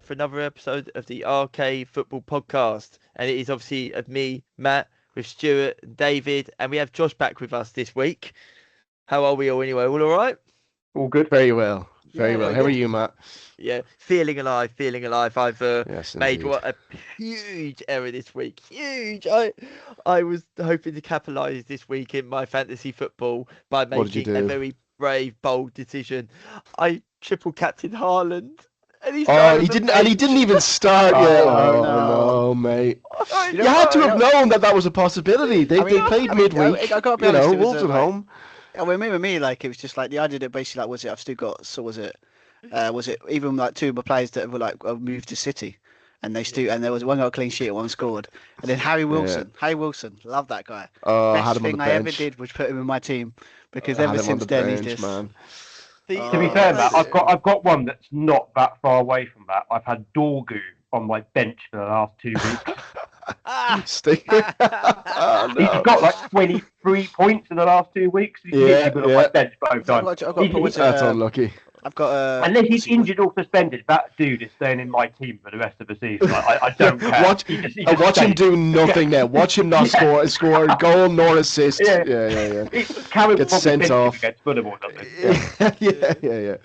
for another episode of the RK Football Podcast. And it is obviously of me, Matt, with Stuart and David. And we have Josh back with us this week. How are we all anyway? All right? All good. Very well. Very well. How are you, Matt? Yeah, feeling alive. I've Yes, made indeed. a huge error this week. Huge. I was hoping to capitalise this week in my fantasy football by What did you making a do? very brave, bold decision. I triple captain Haaland. And he He didn't even start yet. No, mate. You had to have known that was a possibility. They played midweek. I gotta be honest, Wolves at home. With me, like it was just like the idea that basically like was it I've still got was it even like two of my players that were like moved to City, and there was one got a clean sheet, one scored, and then Harry Wilson, love that guy. Best thing I ever did was put him in my team because ever since then he's just. Man. To be fair, Matt, I've got one that's not that far away from that. I've had Dorgu on my bench for the last 2 weeks. He's got like 23 points in the last 2 weeks. He's been on my bench both times. That's unlucky. I've got unless he's injured or suspended, that dude is staying in my team for the rest of the season. I don't care. Watch him do nothing now. Watch him not score a goal nor assist. Yeah. Gets sent off. Against Fulham or something. Yeah.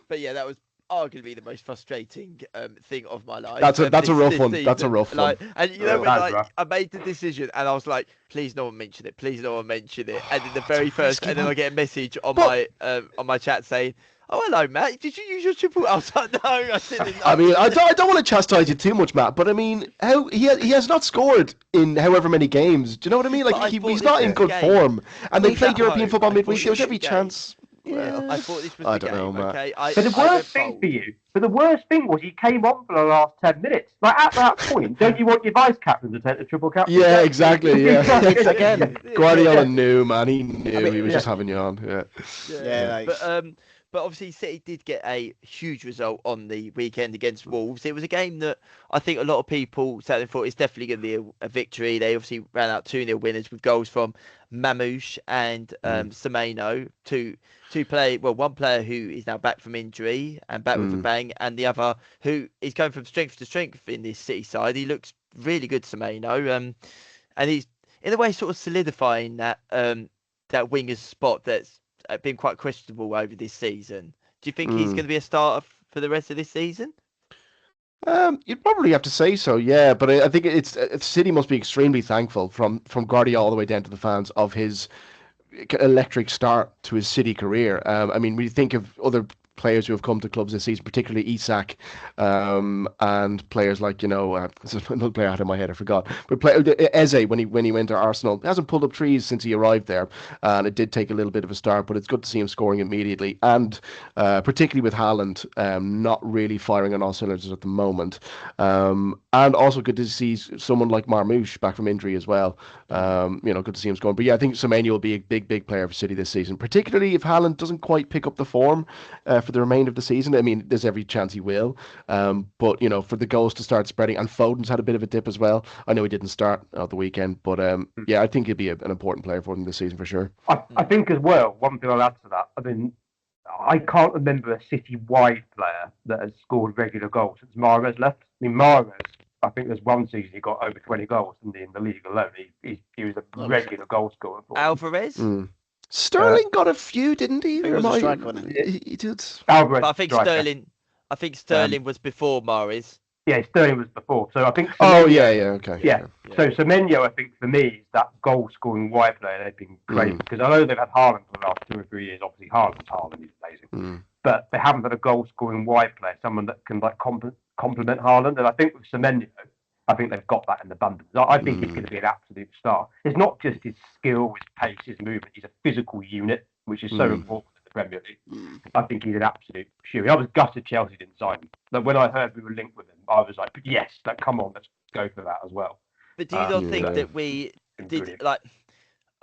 But yeah, that was arguably the most frustrating thing of my life. That's a rough one. That's a rough one. And you know when I made the decision and I was like, please no one mention it. And then the very first, and then I get a message on my chat saying, "Oh, hello, Matt. Did you use your triple?" I was like, "No, I didn't." I mean, I don't want to chastise you too much, Matt, but I mean, he has not scored in however many games. Do you know what I mean? Like he's not in good form, and they played European football midweek. There was every chance. I thought this was I the don't game. know, Matt. Okay, but the worst thing was he came on for the last 10 minutes. Like at that point, don't you want your vice captain to take the triple captain? Yeah, exactly. Yeah. Again, Guardiola knew, man. He knew he was just having you on. But obviously City did get a huge result on the weekend against Wolves. It was a game that I think a lot of people sat and thought it's definitely going to be a victory. They obviously ran out 2-0 winners with goals from Mamouche and Semenyo, one player who is now back from injury and back with a bang, and the other who is going from strength to strength in this City side. He looks really good, Semenyo, and he's in a way sort of solidifying that winger's spot that's been quite questionable over this season. Do you think he's going to be a starter for the rest of this season? You'd probably have to say so, yeah. But I think City must be extremely thankful from Guardiola all the way down to the fans of his electric start to his City career. I mean, we think of other players who have come to clubs this season, particularly Isak, and players like another player I had in my head, I forgot. But Eze when he went to Arsenal hasn't pulled up trees since he arrived there, and it did take a little bit of a start, but it's good to see him scoring immediately, and particularly with Haaland not really firing on all cylinders at the moment, and also good to see someone like Marmouche back from injury as well. Good to see him scoring. But yeah, I think Semenyo will be a big player for City this season, particularly if Haaland doesn't quite pick up the form for the remainder of the season. I mean, there's every chance he will. But for the goals to start spreading, and Foden's had a bit of a dip as well. I know he didn't start the weekend, but I think he'll be an important player for them this season for sure. I think as well, one thing I'll add to that, I mean, I can't remember a City-wide player that has scored regular goals since Mahrez left. I mean, Mahrez, I think there's one season he got over 20 goals in the league alone. He was a regular goal scorer. Alvarez? Sterling got a few, didn't he? He was a striker, wasn't he? He did. Alvarez, but I think Sterling was before Mahrez. Yeah, Sterling was before. So I think. Okay. Yeah. So Semenyo, I think for me, is that goal-scoring wide player. They've been great because I know they've had Haaland for the last 2 or 3 years. Obviously, Haaland is amazing, but they haven't had a goal-scoring wide player, someone that can complement Haaland. And I think with Semenyo, I think they've got that in abundance. I think he's going to be an absolute star. It's not just his skill, his pace, his movement. He's a physical unit, which is so important in the Premier League. I think he's an absolute shoe. I was gutted Chelsea didn't sign him. But when I heard we were linked with him, I was like, yes, come on, let's go for that as well. But do you not think that we did, like,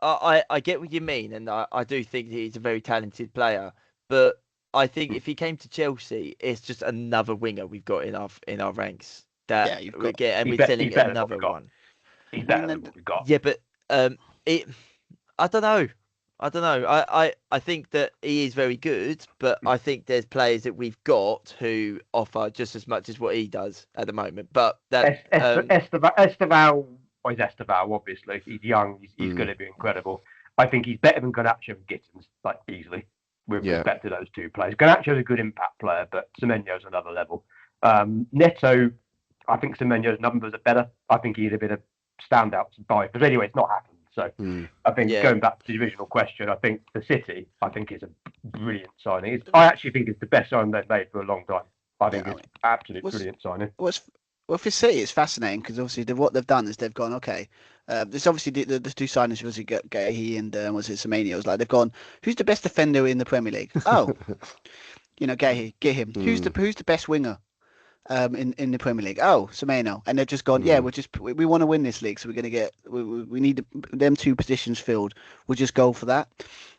I get what you mean, and I do think he's a very talented player, but I think if he came to Chelsea, it's just another winger we've got in our ranks. We're selling another one. He's better than what we've got. Yeah, but I don't know. I don't know. I think that he is very good, but I think there's players that we've got who offer just as much as what he does at the moment. But that Esteval, well, he's Esteval, obviously. He's young. He's going to be incredible. I think he's better than Garnacho and Gittins, like easily, with respect to those two players. Garnacho's a good impact player, but Semenyo's another level. Neto, I think Semenyo's numbers are better. I think he'd have been a standout by. But anyway, it's not happened. So I think going back to the original question, I think for City, I think it's a brilliant signing. I actually think it's the best signing they've made for a long time. I think it's absolutely brilliant signing. Well, for City, it's fascinating because obviously what they've done is they've gone, okay, there's obviously the two signings, was it Gahey and was it Semenyo? It was like they've gone, who's the best defender in the Premier League? Oh, Gahey, get him. Who's the best winger? In the Premier League, Semenyo, and they've just gone. Yeah, we want to win this league, so we're going to get. We need them two positions filled. We'll just go for that,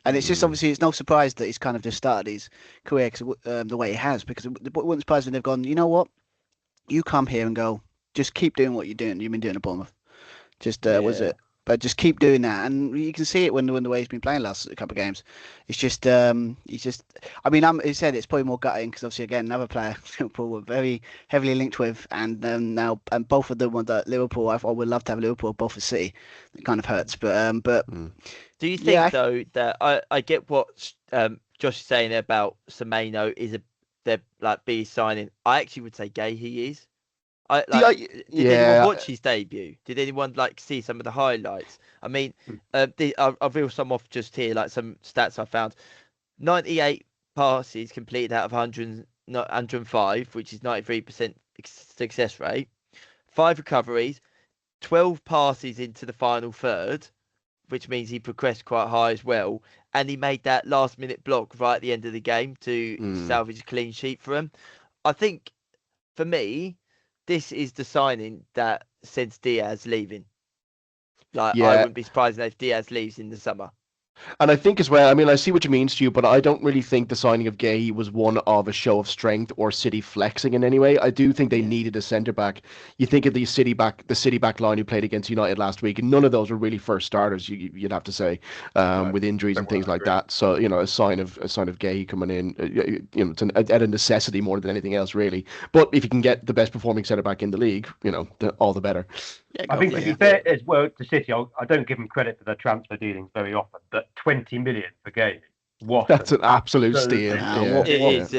and it's just obviously it's no surprise that he's kind of just started his career the way he has, because it wouldn't surprise me if they've gone. You know what? You come here and go. Just keep doing what you're doing. You've been doing at Bournemouth. Just was it? But just keep doing that, and you can see it when the way he's been playing last couple of games. It's just, he's just. I mean, he said it's probably more gutting because obviously again another player Liverpool were very heavily linked with, and now and both of them were that Liverpool. I would love to have Liverpool both for City. It kind of hurts, but. Do you think though that I get what Josh is saying about Semenyo is they're like B signing? I actually would say Gahey is. Did anyone watch his debut? Did anyone see some of the highlights? I mean, I'll reel some off just here, like some stats I found. 98 passes completed out of 105, which is 93% success rate. 5 recoveries, 12 passes into the final third, which means he progressed quite high as well. And he made that last-minute block right at the end of the game to salvage a clean sheet for him. I think, for me, this is the signing that sends Diaz leaving. I wouldn't be surprised if Diaz leaves in the summer. And I think as well, I mean, I see what you mean, Stu, but I don't really think the signing of Gahey was one of a show of strength or City flexing in any way. I do think they needed a centre-back. You think of the City back line who played against United last week, and none of those were really first starters, you'd have to say, with injuries and things like that. So, a sign of Gahey coming in, it's at a necessity more than anything else, really. But if you can get the best performing centre-back in the league, all the better. Yeah, I think to be fair as well to City, I don't give them credit for their transfer dealings very often, but 20 million for Gahey. That's an absolute steal. It is.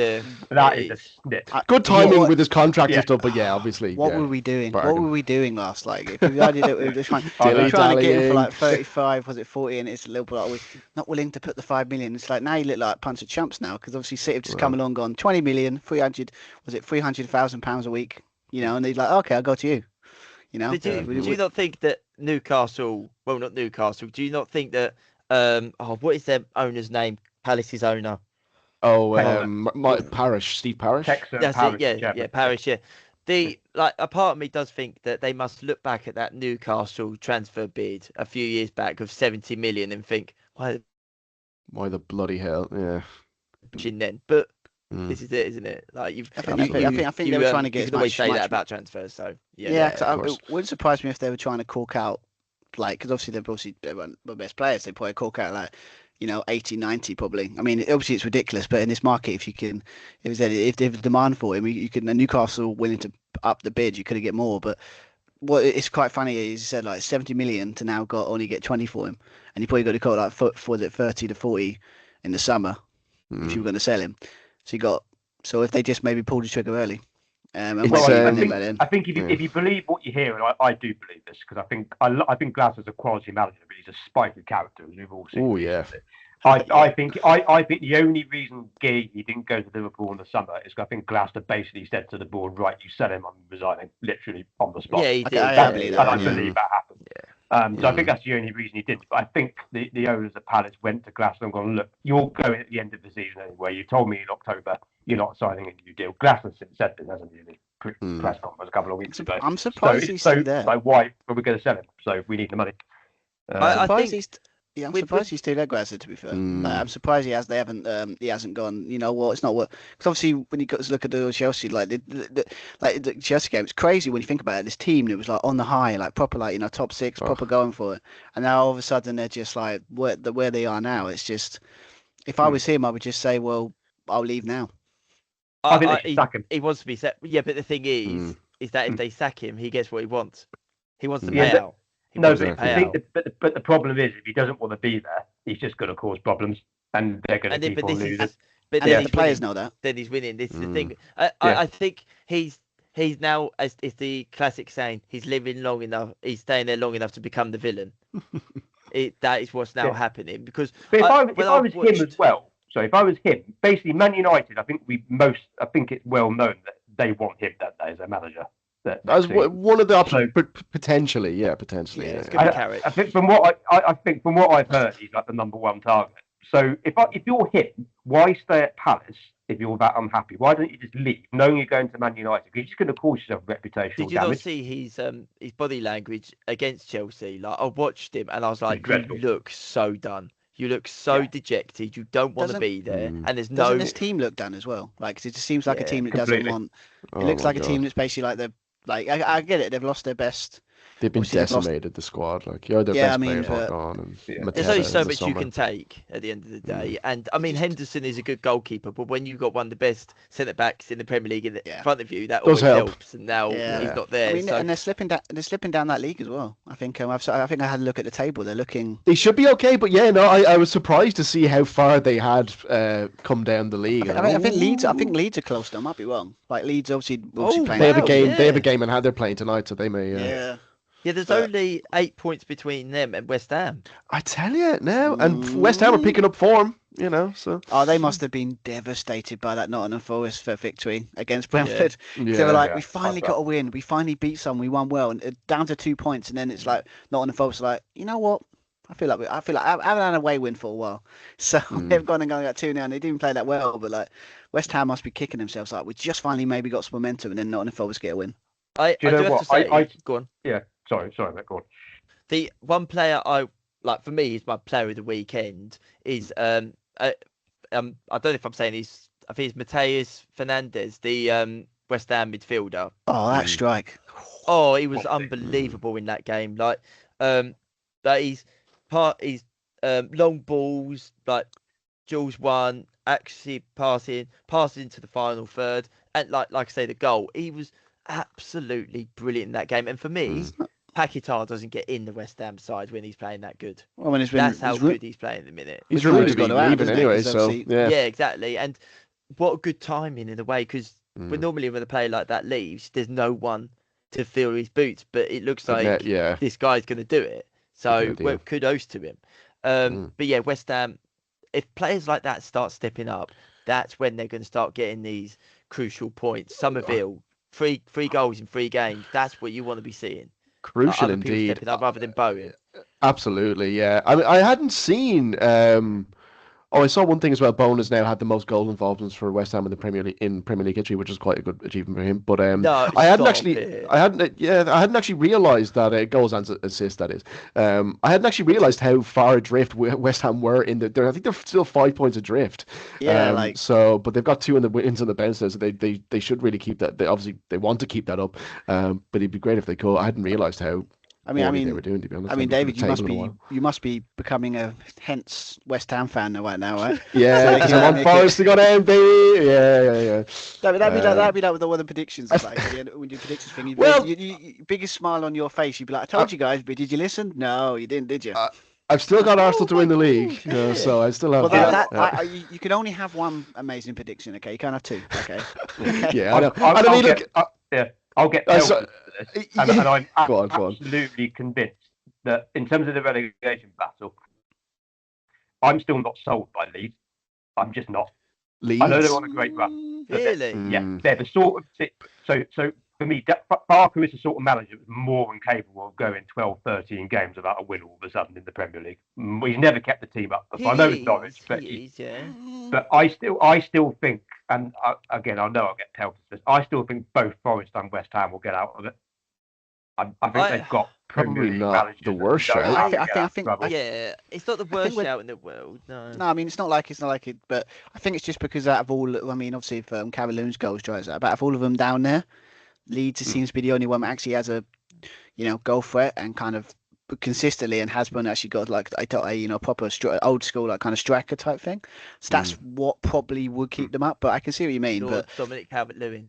That is a snip. Good timing with his contract and stuff, but obviously. What were we doing? Bargain. What were we doing last? If we did it, we were trying to get him for 35, was it 40? And it's a little bit we're not willing to put the 5 million. It's now you look like a bunch of chumps now, because obviously City have just come along, gone 20 million, 300, was it £300,000 a week? And he's like, okay, I'll go to you. Do you not think that Newcastle? Well, not Newcastle. Do you not think that? What is their owner's name? Palace's owner. Parish, Steve Parish. That's Parish, it. Yeah, Parish. Yeah. A part of me does think that they must look back at that Newcastle transfer bid a few years back of 70 million and think, why the bloody hell? Yeah. Then, but. This is it, isn't it? I think they were trying to get. You can always say that about transfers, so it wouldn't surprise me if they were trying to cork out, because obviously they weren't the best players. They probably cork out 80, 90 probably. I mean, obviously it's ridiculous, but in this market, if there's demand for him, you could. Newcastle willing to up the bid, you could get more. But what it's quite funny is you said 70 million to now only get 20 for him, and you probably got to call for 30 to 40 in the summer if you were going to sell him. So if they just maybe pulled the trigger early, I think if you believe what you hear, and I do believe this, because I think Glasser's a quality manager, but he's a spiky character, as we've all seen. Oh yeah. I think the only reason Gahey didn't go to Liverpool in the summer is because I think Glasser basically said to the board, right, you sell him, I'm resigning, literally on the spot. Yeah, he did. I believe that happened. Yeah. So I think that's the only reason he didn't. But I think the owners of Palace went to Glasser and gone, look, you're going at the end of the season anyway. You told me in October you're not signing a new deal. Glasser since said this, hasn't he? In the press conference a couple of weeks ago. I'm surprised he's still there. So why are we going to sell him? So we need the money. I'm surprised I'm surprised he's still Aguasa, to be fair. Like, I'm surprised he hasn't gone. You know what? It's not what. Because obviously, when you got to look at the Chelsea, like the Chelsea game, it's crazy when you think about it. This team, it was like on the high, like proper, like top six, proper going for it. And now all of a sudden they're just like where they are now. It's just, if I was him, I would just say, well, I'll leave now. I think they should sack him. He wants to be set. Yeah, but the thing is that if they sack him, he gets what he wants. He wants the payout. But the problem is, if he doesn't want to be there, he's just going to cause problems, and they're going to keep on losing. But then the players know that. Then he's winning. This is the thing. I think he's now, as is the classic saying, he's living long enough. He's staying there long enough to become the villain. That is what's now happening. Because if I was him as well. So if I was him, basically Man United, I think it's well known that they want him that day as a manager. That's one of the options, potentially. Yeah. It's gonna be carrot. I think from what I've heard, he's like the number one target. So if you're him, why stay at Palace if you're that unhappy? Why don't you just leave, knowing you're going to Man United? Because you're just going to cause yourself reputational damage. Did you not see his body language against Chelsea? Like, I watched him and I was like, you look so done. You look so dejected. You don't want to be there, and there's no. Doesn't this team look done as well? Like, 'cause it just seems like a team that doesn't want. It looks like a team that's basically like the. Like, I get it. They've lost their best. They've been decimated, the squad. Like, their best players are gone. There's only so much you can take at the end of the day. And, I mean, Henderson is a good goalkeeper, but when you've got one of the best centre-backs in the Premier League in front of you, that always helps. And now he's not there. I mean, and they're slipping down that league as well. I think I had a look at the table. They're looking... They should be okay, but I was surprised to see how far they had come down the league. I think Leeds are close, though. I might be wrong. Like, Leeds obviously playing... They have a game. They have a game, and they're playing tonight, so they may... Yeah, there's only 8 points between them and West Ham. I tell you now, and West Ham are picking up form, so. Oh, they must have been devastated by that Nottingham Forest victory against Brentford. They were like, we finally got a win. We finally beat some. We won well, and down to 2 points. And then it's like Nottingham Forest are like, you know what? I feel like I haven't had an away win for a while. So they've gone and got 2-0, and they didn't play that well. But like West Ham must be kicking themselves like, we just finally maybe got some momentum, and then Nottingham Forest get a win. I do have to say, go on. Yeah. Sorry, mate, go on. The one player I like for me is my player of the weekend is I don't know if I'm saying I think it's Mateus Fernandez, the West Ham midfielder. Oh, that strike! Oh, he was unbelievable in that game. Like that he's long balls, like Jules won, actually passing to the final third, and like I say, the goal. He was absolutely brilliant in that game, and for me. Paquetá doesn't get in the West Ham side when he's playing that good. Well, that's how good he's playing at the minute. He's really got to leave anyway, so yeah, exactly. And what good timing in a way, because normally when a player like that leaves, there's no one to fill his boots, but it looks like this guy's going to do it. So kudos to him. But yeah, West Ham, if players like that start stepping up, that's when they're going to start getting these crucial points. Somerville, three goals in 3 games. That's what you want to be seeing. Crucial indeed. Stepping up rather than Bowen. Absolutely, yeah. I mean, I hadn't seen. I saw one thing as well. Bowen has now had the most goal involvements for West Ham in the Premier League history, which is quite a good achievement for him. But I hadn't actually realised that goals and assists. That is, I hadn't actually realised how far adrift West Ham were in the. I think they're still 5 points adrift. Yeah, but they've got 2 in the wins and the bounces, so they should really keep that. They want to keep that up. But it'd be great if they could. I hadn't realised how. They were doing, to be honest. I mean, David, you must be becoming a hence West Ham fan right now, right? Yeah, because I want Forest to go down, baby. Yeah. That'd be like with all the predictions. Like when you predictions thing, you biggest smile on your face. You'd be like, I told you guys, but did you listen? No, you didn't, did you? I've still got Arsenal to win the league, so I still have. Well, you can only have one amazing prediction, okay? You can't have 2, okay? Yeah, I know. I'll get pelted for this, and I'm absolutely convinced that in terms of the relegation battle, I'm still not sold by Leeds. I'm just not. Leeds? I know they're on a great run. Really? They're the sort of... So for me, Barker is the sort of manager that's more than capable of going 12, 13 games without a win all of a sudden in the Premier League. He's never kept the team up. I know it's Norwich, but I still think, and again, I know I'll get pelted for this, I still think both Forest and West Ham will get out of it. I think they've got Probably Premier League not managers the that worst don't shout. have to I get think- out I of think- trouble. Yeah, it's not the worst we're- shout in the world. No. No, I mean it's not like it, but I think it's just because out of all, I mean, obviously if Cameroon's goals dries out, but out of all of them down there, Leeds seems to be the only one that actually has a, goal threat and kind of consistently and has been actually got like a proper old school like kind of striker type thing. So that's what probably would keep them up. But I can see what you mean. Nor But Dominic Calvert-Lewin.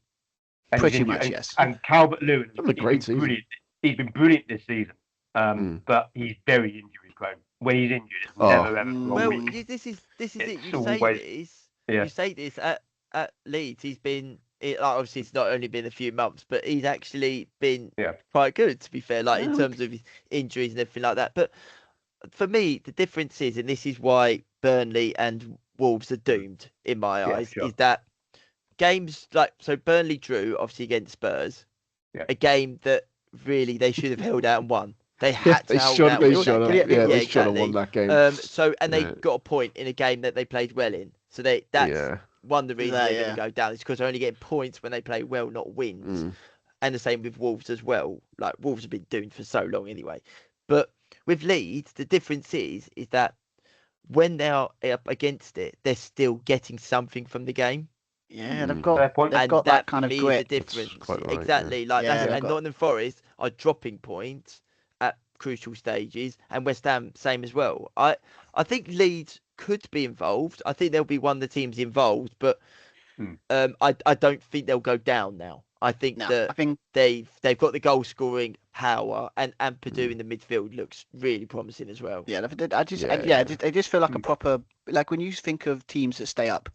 And pretty he's much, and, yes. And Calvert-Lewin, Having a great season. brilliant. He's been brilliant this season, but he's very injury prone. When he's injured, it's never ever for a Well, week. this is It's it. You always- say this. Yeah. You say this at Leeds. He's been. Obviously, it's not only been a few months, but he's actually been quite good. To be fair, like in terms of his injuries and everything like that. But for me, the difference is, and this is why Burnley and Wolves are doomed in my eyes, is that games like Burnley drew obviously against Spurs, a game that really they should have held out and won. They had to hold out. They should have won that game. And they got a point in a game that they played well in. So that's one of the reasons they're going to go down. Is because they're only getting points when they play well, not wins. And the same with Wolves as well. Like Wolves have been doomed for so long anyway. But with Leeds, the difference is that when they are up against it, they're still getting something from the game. Yeah, they've got that kind of grit. The difference. Right, exactly. yeah. And Nottingham Forest are dropping points at crucial stages, and West Ham same as well. I think Leeds could be involved. I think they'll be one of the teams involved, but I don't think they'll go down now. I think they've got the goal scoring power, and Purdue in the midfield looks really promising as well. Yeah, they just feel like a proper, like when you think of teams that stay up,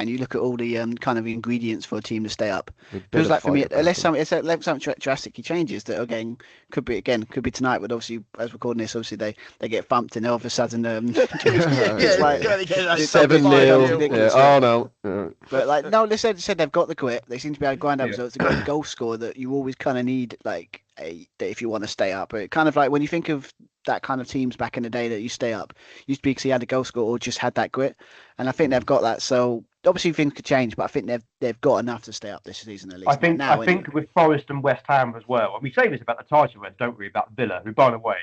and you look at all the kind of ingredients for a team to stay up. Feels like for me, unless something drastically changes, that again could be tonight. But obviously, as recording this, obviously they get thumped, and all of a sudden, it's like 7-0. Yeah. Oh no. But like no, they said they've got the grit. They seem to be able to grind out results. They've got the goal scorer that you always kind of need, like if you want to stay up. But kind of like when you think of that kind of teams back in the day that you stay up, used to be because he had a goal scorer or just had that grit, and I think they've got that. So obviously things could change, but I think they've got enough to stay up this season at least. I think with Forest and West Ham as well, and we say this about the title race, don't we, about Villa, who, by the way,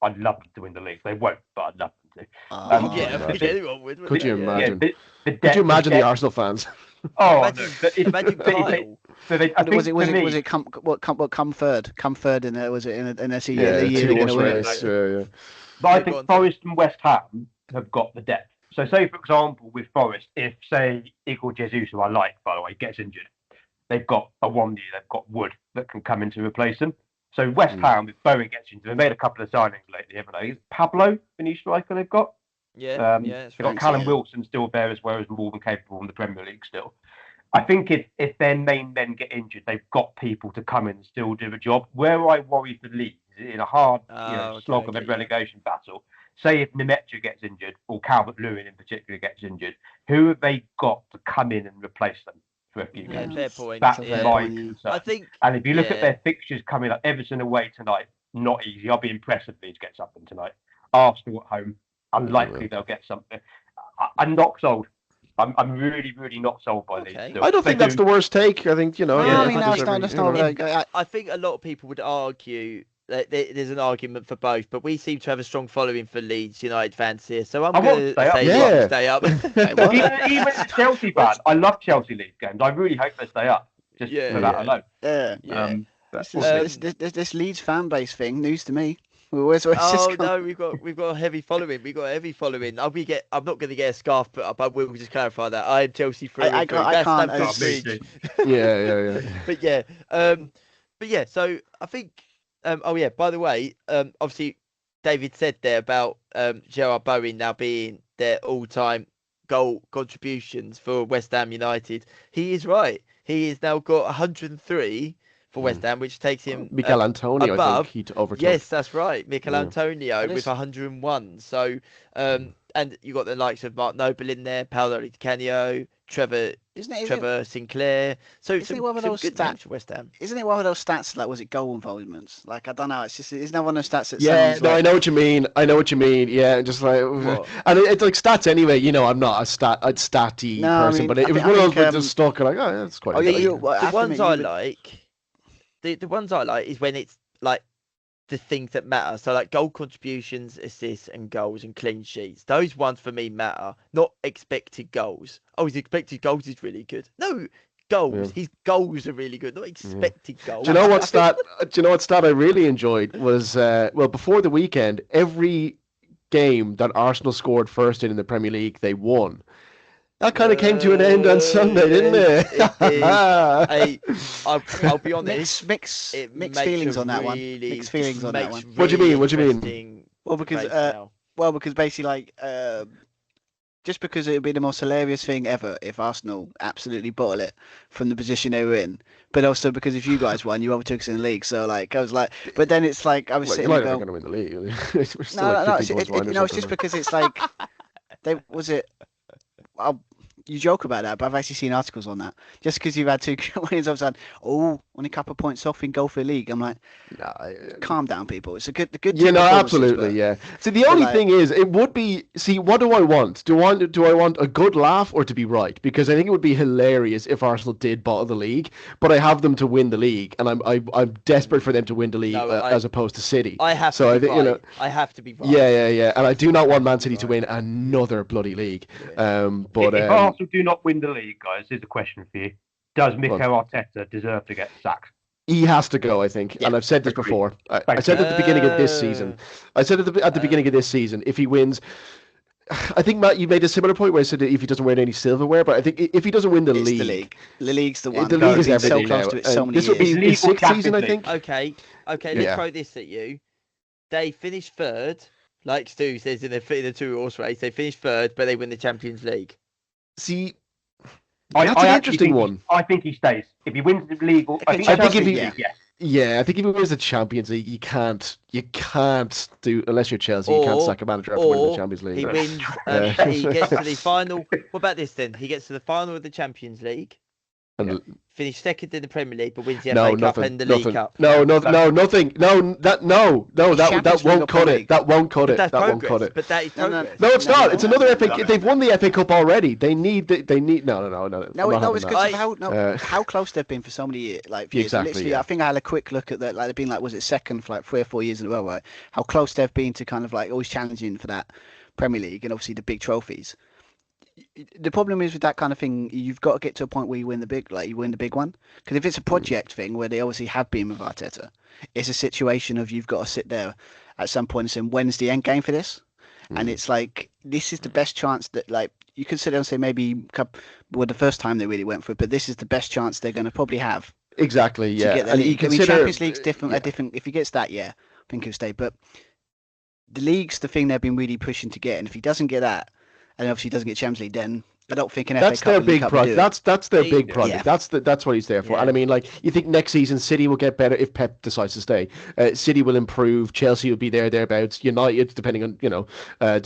I'd love them to win the league. They won't, but I'd love them to. I think anyone would. Could you imagine? Could you imagine the Arsenal fans? Oh, imagine Kyle. Was it come third? Come third in there? Was it in a year they're going to win it? But I think Forest and West Ham have got the depth. So say, for example, with Forest, if, say, Igor Jesus, who I like, by the way, gets injured, they've got a Wandi, they've got Wood that can come in to replace him. So West Ham, if Bowen gets injured, they've made a couple of signings lately, haven't they? Is Pablo, the new striker they've got? Yeah, they've got Callum Wilson still there as well, as more than capable in the Premier League still. I think if their main men get injured, they've got people to come in and still do the job. Where I worry for Leeds in a hard slog of a relegation battle, say if Nemecha gets injured or Calvert-Lewin in particular gets injured, who have they got to come in and replace them for a few games? Fair point. That's my concern. I think, and if you look at their fixtures coming up, Everton away tonight, not easy. I'll be impressed if Leeds get something tonight. Arsenal at home, unlikely they'll get something. I'm not sold. I'm really, really not sold by these. I don't think that's the worst take. I think I think a lot of people would argue that there's an argument for both, but we seem to have a strong following for Leeds United fans here, so I'm going to say stay up. Even as a Chelsea fan, I love Chelsea Leeds games. I really hope they stay up. Just for that alone. This Leeds fan base thing, news to me. No, we've got a heavy following. I'm not going to get a scarf put up. I will just clarify that I am Chelsea through. I can't. But yeah. So I think. By the way, obviously David said there about Gerard Bowen now being their all-time goal contributions for West Ham United. He is right. He has now got 103. For West Ham, which takes him Mikel Antonio, above. I think, he overtook. Yes, that's right. Mikel Antonio with 101. So, and you got the likes of Mark Noble in there, Paolo Di Canio, Trevor Sinclair. So isn't it one of those stats for West Ham? Isn't it one of those stats like was it goal involvements? Like I don't know. Isn't that one of those stats that? I know what you mean. Yeah, just like, and it's like stats anyway. I'm not a statty person, but it was one of those that just stuck. Like, that's quite. The ones I like is when it's like the things that matter. So like goal contributions, assists, and goals and clean sheets. Those ones for me matter, not expected goals. Oh, his expected goals is really good. No, goals. Yeah. His goals are really good, not expected goals. Do you know what stat? Do you know what stat I really enjoyed was before the weekend, every game that Arsenal scored first in the Premier League, they won. That kind of came to an end on Sunday, didn't it? I'll be honest. Mixed feelings on that one. Mixed feelings on that one. What do you mean? What do you mean? Well, because basically, like, just because it would be the most hilarious thing ever if Arsenal absolutely bottle it from the position they were in, but also because if you guys won, you overtook us in the league. So like, I was like, but then it's like I was sitting there going, going to win the league. No, it's just because it's like you joke about that, but I've actually seen articles on that. Just because you've had 2 wins, I've said, only a couple of points off in goal for the league. I'm like, calm down, people. It's the good. Yeah, no, absolutely, yeah. So the only thing is, it would be. See, what do I want? Do I want a good laugh or to be right? Because I think it would be hilarious if Arsenal did bottle the league, but I have them to win the league, and I'm desperate for them to win the league as opposed to City. I have to be right. I have to be right. Yeah, and I do not want Man City to win another bloody league. But if Arsenal do not win the league, guys, here's a question for you: does Mikel Arteta deserve to get sacked? He has to go, I think, and I've said this before. I said at the beginning of this season. I said at the beginning of this season, if he wins, I think Matt, you made a similar point where I said that if he doesn't win any silverware, but I think if he doesn't win the league, the league's the one. The league is so everything close now. to it so many this would be his 6th season, I think. Okay. Let's throw this at you. They finished 3rd, like Stu says in the 2-horse race. They finished 3rd, but they win the Champions League. See. That's an interesting one. I think he stays. If he wins the league, I think if he wins the Champions League, you can't do, unless you're Chelsea, you can't sack a manager after winning the Champions League. He wins. He gets to the final. What about this then? He gets to the final of the Champions League. Finished 2nd in the Premier League, but wins the FA Cup and the League Cup. Nothing. That won't cut it. That won't cut it. That won't cut it. But that is progress. No, it's not. It's another FA. They've won the FA Cup already. They need. No. No, it's because of how close they've been for so many years. Like exactly. Literally, I think I had a quick look at that. Like they've been was it 2nd for like 3 or 4 years in a row, right? How close they've been to kind of like always challenging for that Premier League and obviously the big trophies. The problem is with that kind of thing, you've got to get to a point where you win the big one. Because if it's a project thing where they obviously have been with Arteta, it's a situation of you've got to sit there at some point and say, when's the end game for this? And it's like, this is the best chance that, like, you could sit there and say maybe, the first time they really went for it, but this is the best chance they're going to probably have. Exactly, yeah. And you consider, Champions League's different. If he gets that, I think he'll stay. But the league's the thing they've been really pushing to get, and if he doesn't get that, and obviously doesn't get Champions League, then I don't think an FA Cup. That's their big project. That's their big project. Yeah. That's what he's there for. And I mean, like, you think next season City will get better if Pep decides to stay. City will improve. Chelsea will be thereabouts. United, depending on how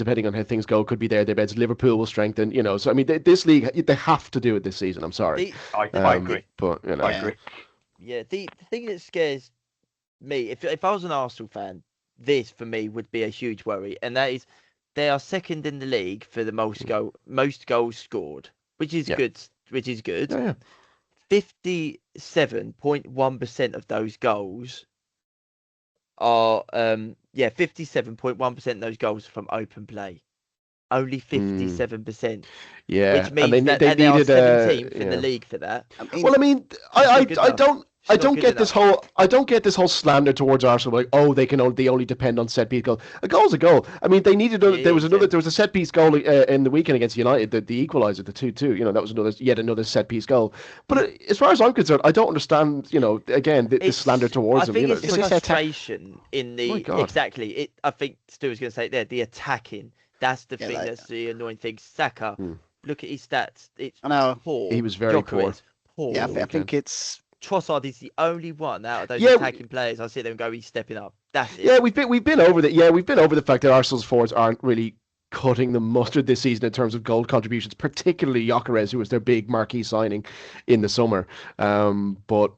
things go, could be thereabouts. Liverpool will strengthen. So I mean, this league, they have to do it this season. I'm sorry. I agree. But I agree. Yeah, the thing that scares me, if I was an Arsenal fan, this for me would be a huge worry, and that is, they are 2nd in the league for the most goals scored, which is good. Yeah. 57.1% of those goals are 57.1% of those goals are from open play. Only 57%. Yeah, which means and they are 17th in the league for that. Well, I mean, I don't get this whole slander towards Arsenal, like, they only depend on set piece goals. A goal's a goal. I mean, they needed there was a set piece goal in the weekend against United, the equaliser, the 2-2. That was yet another set piece goal. But as far as I'm concerned, I don't understand. Again, the slander towards them. I think it's frustration in the exactly. I think Stu was going to say there, the attacking. That's the thing. That's the annoying thing. Saka, look at his stats. It's poor. He was very poor. Yeah, I think it's. Trossard is the only one out of those attacking players. I see them go, he's stepping up. That's it. Yeah, we've been over that. Yeah, we've been over the fact that Arsenal's forwards aren't really cutting the mustard this season in terms of goal contributions, particularly Gyökeres, who was their big marquee signing in the summer. But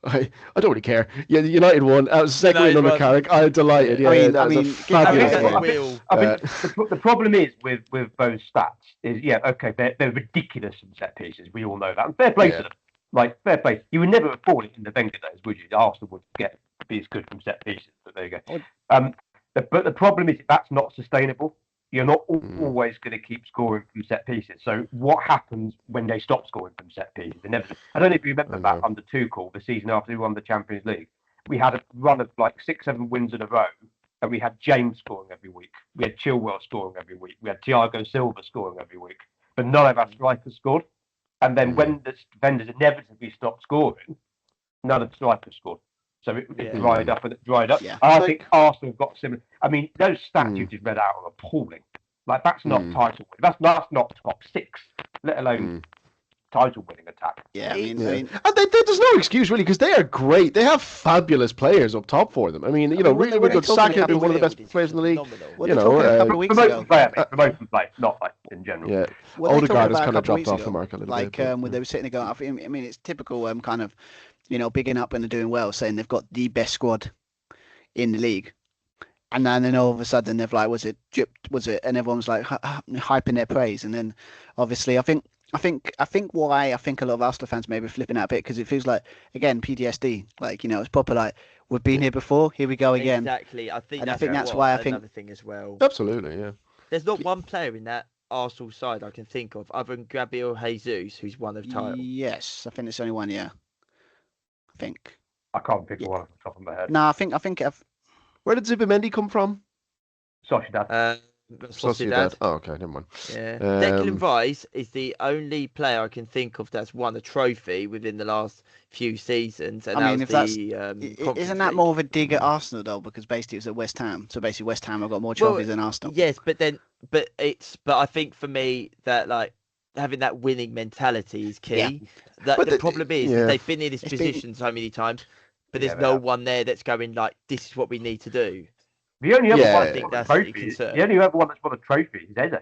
I don't really care. Yeah, United won. I was second win under Carrick. I'm delighted. Yeah, that was a fabulous game. I think the problem is with those stats is they're ridiculous in set pieces. We all know that. And fair play to them. Like, fair play. You would never have thought it in the Wenger days, would you? Arsenal would be as good from set pieces. But there you go. Oh. But the problem is that's not sustainable. You're not always going to keep scoring from set pieces. So what happens when they stop scoring from set pieces? I don't know if you remember that under Tuchel, the season after we won the Champions League. We had a run of like 6-7 wins in a row, and we had James scoring every week. We had Chilwell scoring every week. We had Thiago Silva scoring every week. But none of our strikers scored. And then when the defenders inevitably stopped scoring, none of the strikers scored. So it dried up and it dried up. Yeah. I think Arsenal have got similar. I mean, those stats you just read out are appalling. Like, that's not title win. That's not top 6, let alone title winning attack. Yeah, I mean, and there's no excuse really, because they are great. They have fabulous players up top for them. I mean, really good. Saka has been one of the best players in the league. Well, a couple of weeks ago. Promotion play, not like in general. Yeah, Well, Odegaard has kind of dropped off the mark a little bit. When they were sitting there going, I mean, it's typical kind of, bigging up and they're doing well, saying they've got the best squad in the league. And then all of a sudden they've like, was it, and everyone's like hyping their praise. And then obviously I think why I think a lot of Arsenal fans may be flipping out a bit, because it feels like, again, PTSD, like, it's proper like, we've been here before, here we go again. Exactly. I think that's why I think another thing as well. Absolutely, yeah. There's not one player in that Arsenal side I can think of other than Gabriel Jesus who's won a title. Yes, I think it's only one, yeah. I think. I can't pick one off the top of my head. No, I think Where did Zubimendi come from? Sociedad. Sociedad. Oh, okay, never mind. Yeah. Declan Rice is the only player I can think of that's won a trophy within the last few seasons. And I mean, isn't that more of a dig at Mm. Arsenal though? Because basically it's at West Ham, so basically West Ham have got more trophies than Arsenal. Yes, but I think for me that like having that winning mentality is key. Yeah. The problem is they've been in this position so many times, but there's no one there that's going like, this is what we need to do. The only other one I think that's the only other one that's won a trophy is Eze.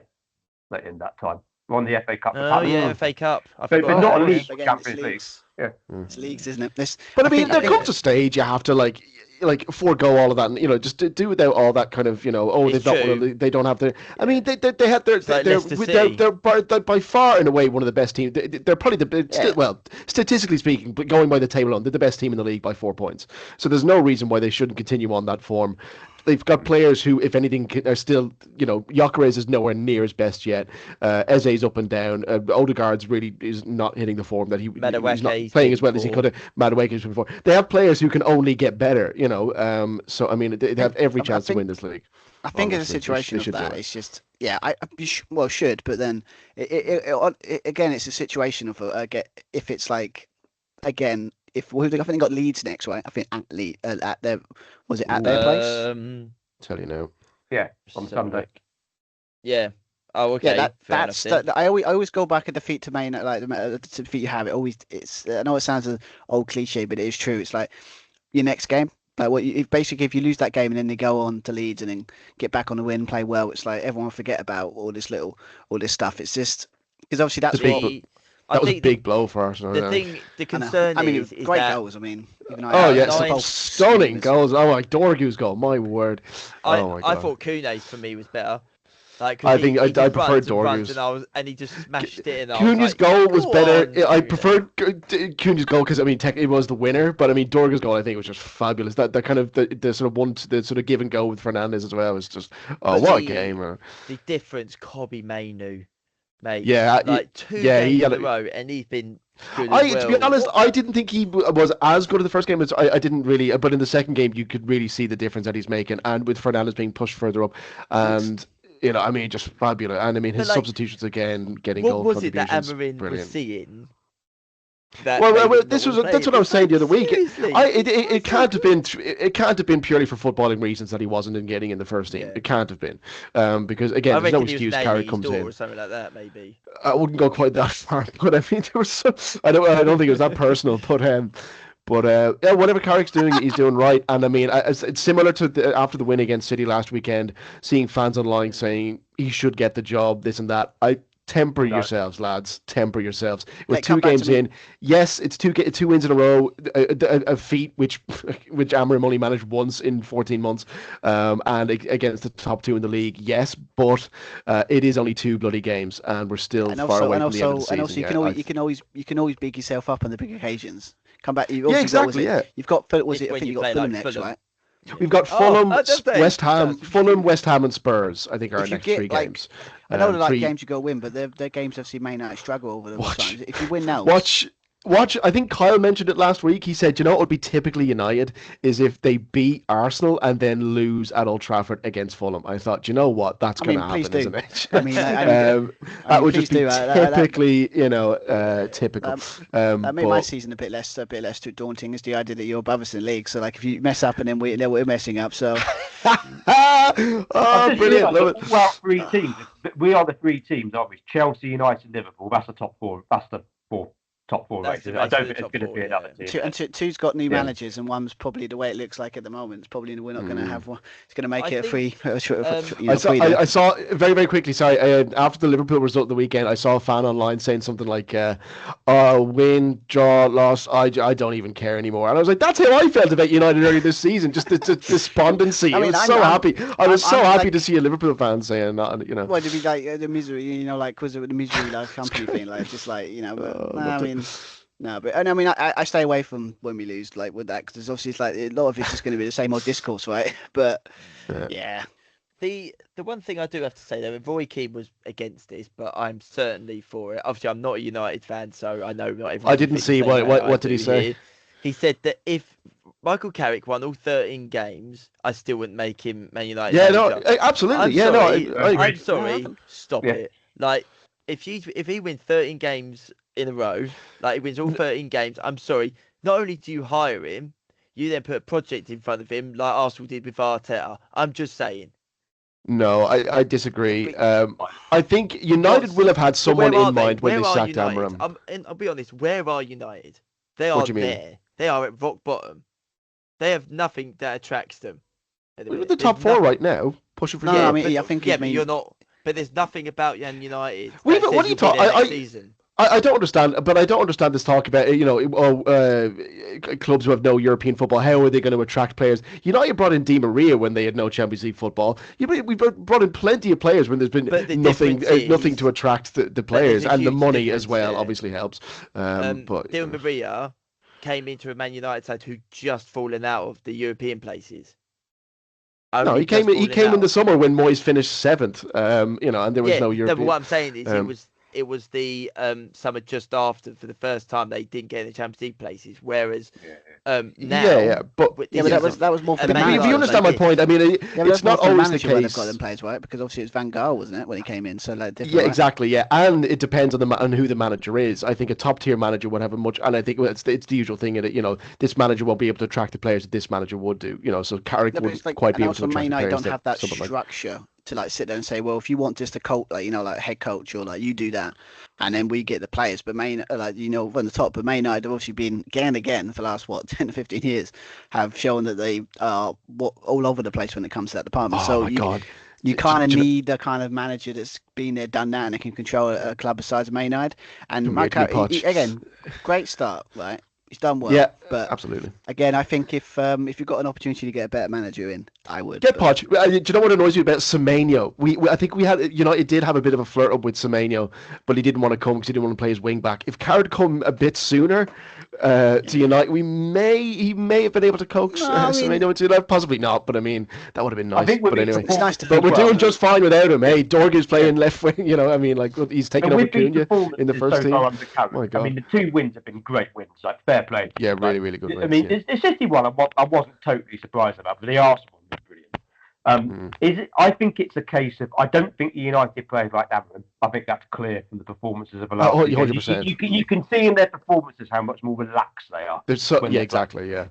Like in that time, won the FA Cup. Oh yeah, FA Cup. But not a league, Again, Champions League. Yeah, it's leagues, isn't it? But I mean, there comes a stage you have to like forego all of that, and just to do without all that kind of they don't have their. I mean, they had they're by far in a way one of the best teams. They're probably statistically speaking, but going by the table alone, they're the best team in the league by 4 points. So there's no reason why they shouldn't continue on that form. They've got players who, if anything, are still, Gyökeres is nowhere near his best yet. Eze's up and down. Odegaard's really is not hitting the form that he's not playing as well as he could have. Madueke's before. They have players who can only get better, So, I mean, they have every chance to win this league. I think it's a situation of that. It's just, should, but then, again, it's a situation of, if it's like, again, I think they got Leeds next, right? I think at their their place? Tell you now. Yeah, on Sunday. Yeah. Oh, okay. Yeah, I always go back at defeat to Maine, like the defeat you have. I know it sounds an old cliche, but it is true. It's like your next game. Like if you lose that game and then they go on to Leeds and then get back on the win, play well, it's like everyone forget about all this stuff. It's just because obviously that's that was a big blow for Arsenal. The concern is great that, goals. I mean, stunning goals. Oh, like Dorgu's goal, my word. I thought Kune's for me was better. Like, I preferred Dorgu's, and he just smashed it in. Cunha's goal was better. I preferred Cunha's goal because it was the winner, but I mean Dorgu's goal I think was just fabulous. That kind of the sort of give and go with Fernandes as well was just what a game. The difference, Kobe Mainu. Mate, yeah, like two games in a row, and he's been good as well. To be honest, I didn't think he was as good at the first game as I didn't really. But in the second game, you could really see the difference that he's making, and with Fernandes being pushed further up, and I mean, just fabulous. And I mean, his substitutions again, getting goal contributions. What was it that Amarin brilliant. Was seeing? That's what I was saying the other week. It can't have been purely for footballing reasons that he wasn't getting in the first team. It can't have been because again, there's no excuse. Carrick comes in or something like that. Maybe I wouldn't go quite that far, but I mean, there was I don't think it was that personal, but whatever Carrick's doing, he's doing right. And I mean, it's similar to after the win against City last weekend, seeing fans online saying he should get the job, this and that. Temper yourselves, lads. Temper yourselves. With 2 games in, yes, it's 2 wins in a row, a feat which Amarim only managed once in 14 months, and against the top 2 in the league. Yes, but it is only 2 bloody games, and we're still far away from the end of the season. And also, you can always big yourself up on the big occasions. Come back. Exactly. You've got. Was it? I think you got Fulham next, right? We've got Fulham, West Ham, and Spurs. I think are our next three games. I know they're games you go win, but their games obviously Man United struggle over them times. If you win now, Watch. I think Kyle mentioned it last week. He said, what would be typically United is if they beat Arsenal and then lose at Old Trafford against Fulham. I thought, what? That's going to happen, isn't it? That would just be typically, typical. That made my season a bit less daunting. Is the idea that you're above us in the league. So, if you mess up and then we're messing up. So, brilliant! Well, three teams. We are the three teams, aren't we? Chelsea, United, Liverpool. That's the top four. That's the top four races. I don't think it's going to be another team. And two's got new managers, and one's probably the way it looks like at the moment. It's probably we're not going to have one. It's going to make it free. I saw very, very quickly. Sorry, after the Liverpool result of the weekend, I saw a fan online saying something like, "Win, draw, loss. I don't even care anymore." And I was like, "That's how I felt about United earlier this season. Just the despondency. I was so happy. I was so happy to see a Liverpool fan saying that. Well, to be like the misery, was it the misery company thing, No, but I stay away from when we lose with that, because obviously a lot of it's just going to be the same old discourse, right? But yeah. The one thing I do have to say though, Roy Keane was against this, but I'm certainly for it. Obviously, I'm not a United fan, so I know not everyone. I didn't see what did he say? Here. He said that if Michael Carrick won all 13 games, I still wouldn't make him Man United. Yeah, no, absolutely. I'm sorry. Stop it. If he wins 13 games in a row, he wins all 13 games, I'm sorry. Not only do you hire him, you then put a project in front of him like Arsenal did with Arteta. I'm just saying. No, I disagree. I think United will have had someone in mind when they sacked Amorim. I'll be honest, where are United? They are there. They are at rock bottom. They have nothing that attracts them. We're in the top four right now, pushing for. But you're not. But there's nothing about United. What are you talking? I don't understand, but I don't understand this talk about clubs who have no European football. How are they going to attract players? United brought in Di Maria when they had no Champions League football. We brought in plenty of players when there's been nothing to attract the players, and the money as well obviously helps. But Di Maria came into a Man United side who just fallen out of the European places. No, he came in the summer when Moyes finished 7th. And there was no European. But what I'm saying is it was the summer just after, for the first time, they didn't get in the Champions League places. Whereas now, but that was more for the manager. If you understand my point, I mean, it's not always the case. They've got them players, right? Because obviously it's Van Gaal, wasn't it, when he came in? So exactly, yeah, and it depends on who the manager is. I think a top tier manager would have a much, and I think it's the usual thing that this manager won't be able to attract the players that this manager would do. So Carrick wouldn't quite be able to attract the players. Don't have that structure to sit there and say, well, if you want just a coach, head coach, or you do that, and then we get the players. But from the top. But Man United have obviously been again for the last 10 to 15 years have shown that they are all over the place when it comes to that department. You kind of need the kind of manager that's been there, done that, and they can control a club besides Man United. And Mike, again, great start, right? He's done well. Yeah, but absolutely. Again, I think if you've got an opportunity to get a better manager in, I would. Get Poch. Do you know what annoys me about Semenyo? I think we had, it did have a bit of a flirt up with Semenyo, but he didn't want to come because he didn't want to play his wing back. If Carrot come a bit sooner to United, he may have been able to coax Semenyo into United. Possibly not, but I mean, that would have been nice. But anyway, it's nice to. But we're doing just fine without him. Hey, Dorg's playing left wing. He's taking over Cunha in the first team. My God. I mean, the 2 wins have been great wins. Fair play. Yeah, really good. I mean, the City one, I wasn't totally surprised about, but the Arsenal one was brilliant. I think it's a case of, I don't think the United players like Amorim. I think that's clear from the performances of the last. 100%. You can see in their performances how much more relaxed they are. Exactly. Yeah.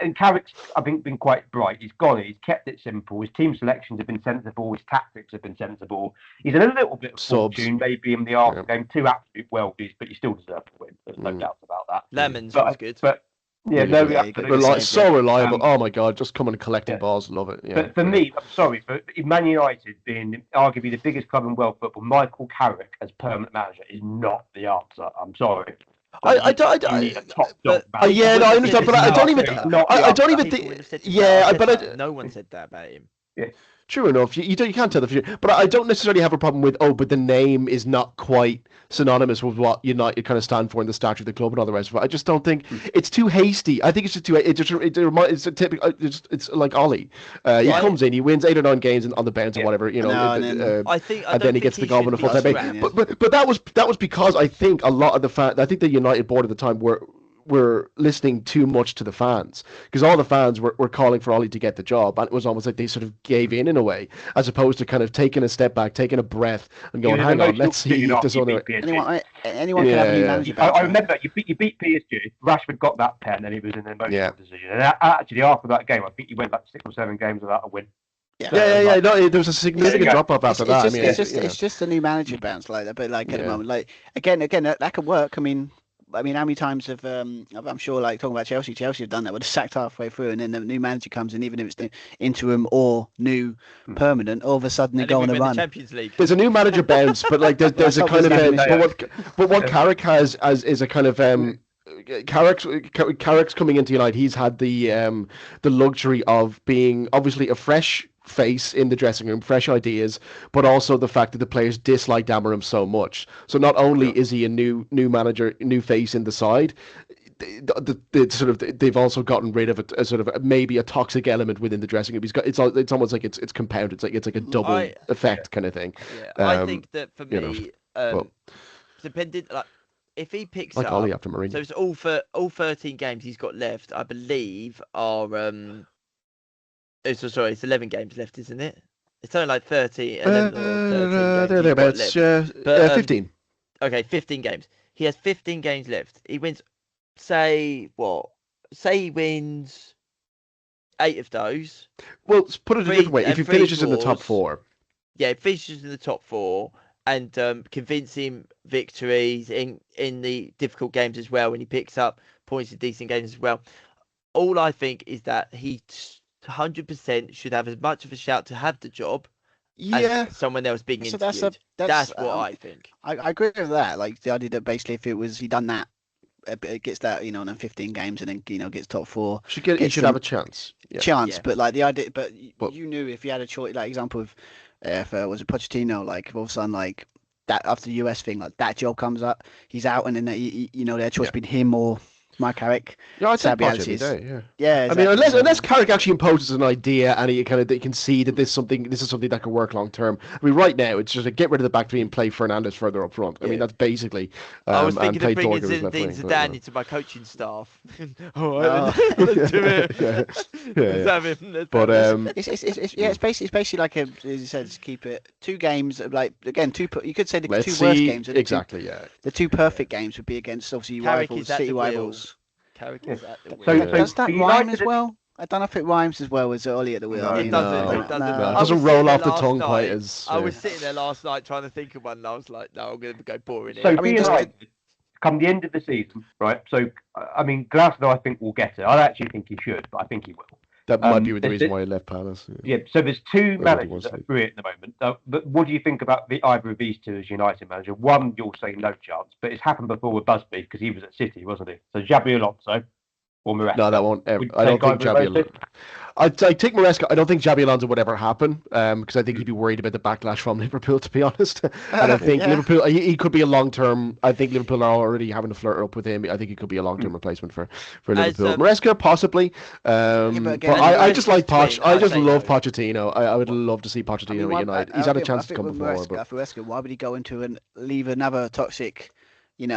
And Carrick's, I think, been quite bright. He's kept it simple. His team selections have been sensible. His tactics have been sensible. He's in a little bit of fortune, maybe in the Arsenal game. 2 absolute weldies, but you still deserve to win. There's no doubt about that. Lemons was good. But so reliable. Oh my God, just coming and collecting balls, love it. Yeah. But for me, I'm sorry, but Man United being arguably the biggest club in world football, Michael Carrick as permanent manager is not the answer. I'm sorry. I understand, but I don't even think. No one said that about him. Yeah. True enough. You can't tell the future, but I don't necessarily have a problem with but the name is not quite synonymous with what United kind of stand for in the statute of the club and all the rest of it. I just don't think it's too hasty. I think it's just too. It's a typical. It's like Ollie. He comes in, he wins 8 or 9 games on the bench or whatever, and then he gets the goal in a full time. But that was because I think a lot of the I think the United board at the time were listening too much to the fans, because all the fans were calling for Ollie to get the job, and it was almost like they sort of gave in a way, as opposed to kind of taking a step back, taking a breath, and going, "Hang on, let's see if there's other." Anyone can have a new manager. I remember you beat PSG. Rashford got that pen, and it was an emotional decision. And actually, after that game, I think you went like 6 or 7 games without a win. No, there was a significant drop off after that. It's just a new manager bounce like that, but like at the moment, like again, that could work. I mean, how many times have I'm sure, like talking about Chelsea have done that, where they're sacked halfway through, and then the new manager comes in, even if it's the interim or new permanent, all of a sudden they go on a run. Champions League. There's a new manager bounce, but like there's a kind of but what Carrick has is a kind of Carrick's coming into United. He's had the luxury of being obviously a fresh face in the dressing room, fresh ideas, but also the fact that the players dislike Amorim so much. So not only is he a new manager, new face in the side, they've also gotten rid of a sort of maybe a toxic element within the dressing room. It's almost like it's compounded. It's like a double effect kind of thing. I think that for me, depending like if he picks like up, Ollie after Mourinho. So it's all 13 games he's got left, I believe, are it's 11 games left, isn't it? It's only like 30, 11 or 13 games. Thereabouts, 15. Okay, 15 games. He has 15 games left. He wins, say he wins 8 of those. Well, put it a different way. If he finishes in the top 4. Yeah, he finishes in the top 4 and convincing victories in the difficult games as well, when he picks up points in decent games as well. All I think is that he 100% should have as much of a shout to have the job as someone else being interviewed. That's what I think. I agree with that. Like the idea that basically if it was he done that, it gets that in 15 games and then gets top 4. He should have a chance. But like the idea, but you knew if you had a choice, like example of if was it Pochettino, like all of a sudden like that after the US thing, like that job comes up, he's out, and then their choice between him or Mike Carrick. Yeah, I'd say Poch any day. Yeah. Exactly. I mean, unless Carrick actually imposes an idea and he can see that this is something that can work long term. I mean, right now it's just get rid of the back three and play Fernandes further up front. I mean, that's basically. I was thinking of bringing Zidane into my coaching staff. Let's do it. Let's have him. But it's basically like as you said, just keep it 2 games. Like again, you could say the 2 worst games. Exactly. The 2 perfect games would be against obviously rivals, City rivals. Carrick is at the wheel. Does that rhyme as well? I don't know if it rhymes as well as Ollie at the wheel. No, it doesn't. It doesn't roll off the tongue quite as. I was sitting there last night trying to think of one, and I was like, "No, I'm going to go boring." So, come the end of the season, right? So, I mean, Glasgow, I think will get it. I actually think he should, but I think he will. That might be the reason why he left Palace. Yeah. So there's 2 managers that are through it at the moment. But what do you think about either of these 2 as United manager? One, you'll say no chance, but it's happened before with Busby because he was at City, wasn't he? So Xabi Alonso or Maresca. No, that won't ever. I don't think Xabi Alonso. I'd take Maresca. I don't think Xabi Alonso would ever happen because I think he'd be worried about the backlash from Liverpool, to be honest. And I think Liverpool, he could be a long-term. I think Liverpool are already having to flirt up with him. I think he could be a long-term replacement for Liverpool. Maresca, possibly. But I just like Poch. I just love Pochettino. I would love to see Pochettino at United. He's had a chance to come before. Maresca, why would he go into and leave another toxic? The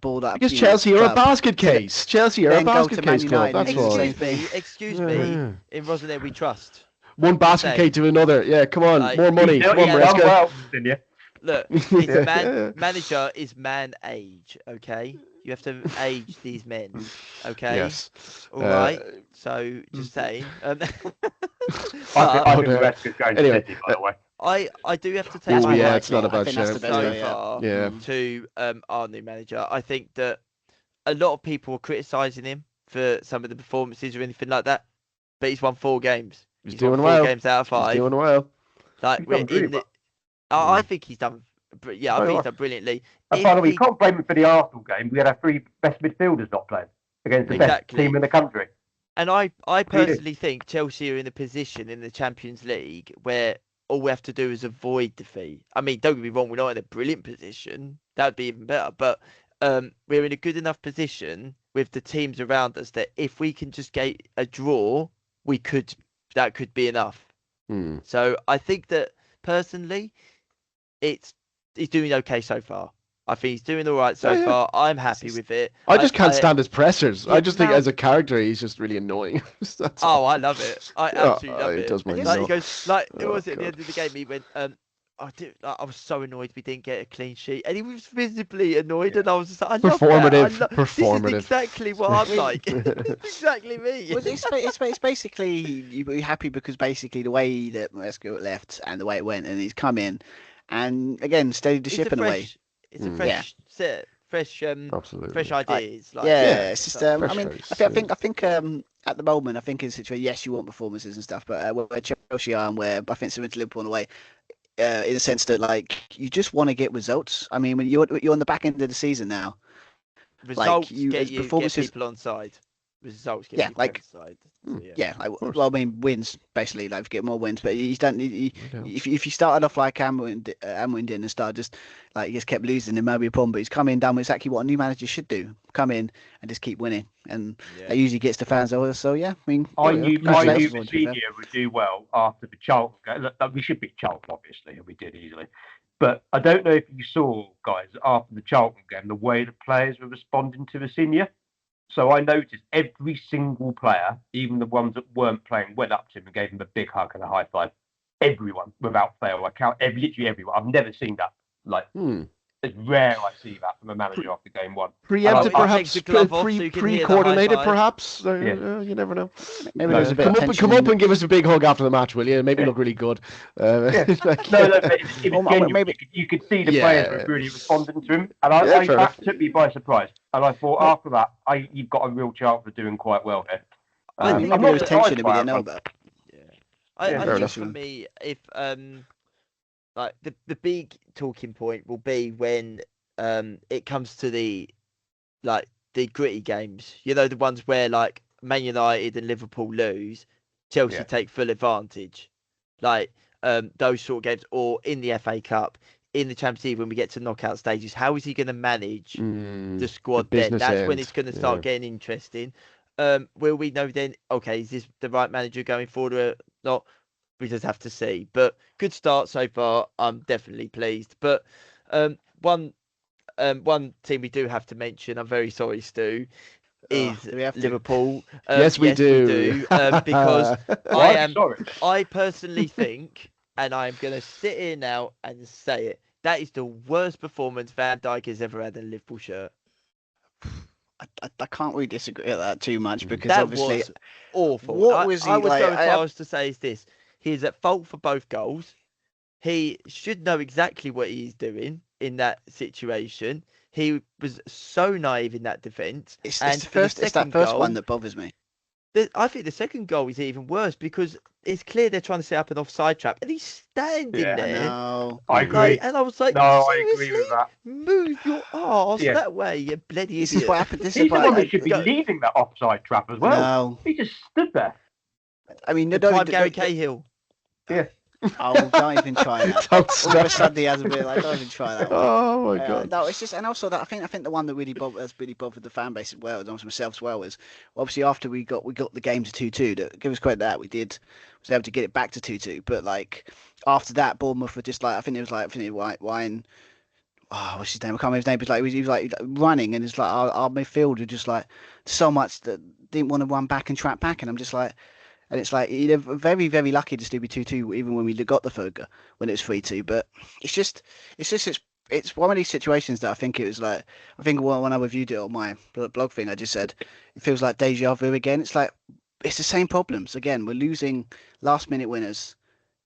ball that because Chelsea are a basket case. Chelsea are a basket case club. That's why. Excuse me. In Rosenier, we trust. One basket case to another. Yeah, come on, more money. Come on, Maresca. Look, manager is man age. Okay, you have to age these men. Okay. Yes. All right. So just saying. I think Maresca's going to City, by the way. I do have to take it's not a bad show to our new manager. I think that a lot of people are criticising him for some of the performances or anything like that, but he's won 4 games. He's doing well. 4 games out of 5. He's doing well. Like I think he's done. Yeah, I think he's done brilliantly. By the way, you can't blame him for the Arsenal game. We had our 3 best midfielders not playing against the best team in the country. And I Really? personally think Chelsea are in a position in the Champions League where all we have to do is avoid defeat. I mean, don't get me wrong, we're not in a brilliant position. That would be even better. But we're in a good enough position with the teams around us that if we can just get a draw, that could be enough. So I think that personally, he's doing okay so far. I think he's doing all right so far. I'm happy with it. I just can't stand his pressers. I just think Mount- as a character, he's just really annoying. That's Oh, all. I love it. I absolutely love it it. does my Like he nut. goes, like it Oh, was at the God. end of the game. He went, I was so annoyed we didn't get a clean sheet, and he was visibly annoyed, and I was just like, I love Performative, that. performative. This is exactly what I'm like. It's exactly me. Well, it's basically you're happy because basically the way that Maresca left and the way it went, and he's come in, and again steadied the ship in a way. It's a fresh set, Absolutely. fresh ideas. Like, It's just fresh I mean, face, I think at the moment I think in a situation, yes, you want performances and stuff, but where Chelsea are and where I think similar to Liverpool in a way, in the sense that like you just want to get results. I mean, when you're on the back end of the season now, results you- get as you get performances- people on side. Results get Yeah, people like- on side. So, well, I mean, wins basically, like get more wins. But you don't. doubt. If you started off like Amwin did and started just like he just kept losing, it might be a problem. But he's come in, done exactly what a new manager should do: come in and just keep winning, and that usually gets the fans over. So yeah, I mean, I knew congratulations to him, to be fair. Rosenier would do well after the Charlton game. Look, we should beat Charlton, obviously, and we did easily. But I don't know if you saw, guys, after the Charlton game, the way the players were responding to Rosenier. So I noticed every single player, even the ones that weren't playing, went up to him and gave him a big hug and a high five. Everyone, without fail. I count literally everyone. I've never seen that. Like, it's rare I see that from a manager after game one. Preempted, I perhaps. take the glove off so you can hear the Pre-coordinated, high five. perhaps. You never know. Maybe there was a bit of tension Come up and give us a big hug after the match, will you? Make me look really good. No, but it was genuine. maybe- You could see the players were really responding to him, and that took me by surprise. And I thought after that, you've got a real chance of doing quite well here. I think maybe there was tension that we didn't know about. I think enough. for me, if like the big talking point will be when it comes to the gritty games, the ones where like Man United and Liverpool lose, Chelsea take full advantage, like those sort of games, or in the FA Cup, in the Champions League when we get to knockout stages. How is he going to manage the squad then? That's when it's going to start getting interesting. Will we know then? Okay, is this the right manager going forward or not? We just have to see. But good start so far. I'm definitely pleased. But one team we do have to mention. I'm very sorry, Stu. Is do we have to? Liverpool? Yes, we do. Because Sorry. I personally think, and I'm going to sit here now and say it, that is the worst performance Van Dijk has ever had in a Liverpool shirt. I can't really disagree with that too much because That obviously was awful. what was he I would like? go as far as to say is this: he is at fault for both goals. He should know exactly what he's doing in that situation. He was so naive in that defence. it's and the for the first. It's that second first goal, one that bothers me. I think the second goal is even worse because it's clear they're trying to set up an offside trap, and he's standing there. No, I agree. And I was like, No, I seriously? agree with that. Move your arse that way, you bloody this idiot. is what happened. This He's is the one what that should be leading that offside trap as well. No, He just stood there. I mean, The prime Gary Cahill. Oh, don't even try that. Don't All of a stop. sudden, he has a bit like, don't even try that one. Oh my God. No, it's just, and also that I think the one that really bothered the fan base as well, and also myself as well, was obviously after we got the game to 2-2. That give us credit that was able to get it back to 2-2. But like after that, Bournemouth were just like I think it was Wine. Oh, what's his name? I can't remember his name. But like he was like running, and it's like our midfield were just like so much that didn't want to run back and track back, and I'm just like. And it's like you're very, very lucky to still be 2-2, even when we got the Foga when it was 3-2. But it's one of these situations that I think it was like I think when I reviewed it on my blog thing, I just said it feels like deja vu again. It's like it's the same problems again. We're losing last minute winners.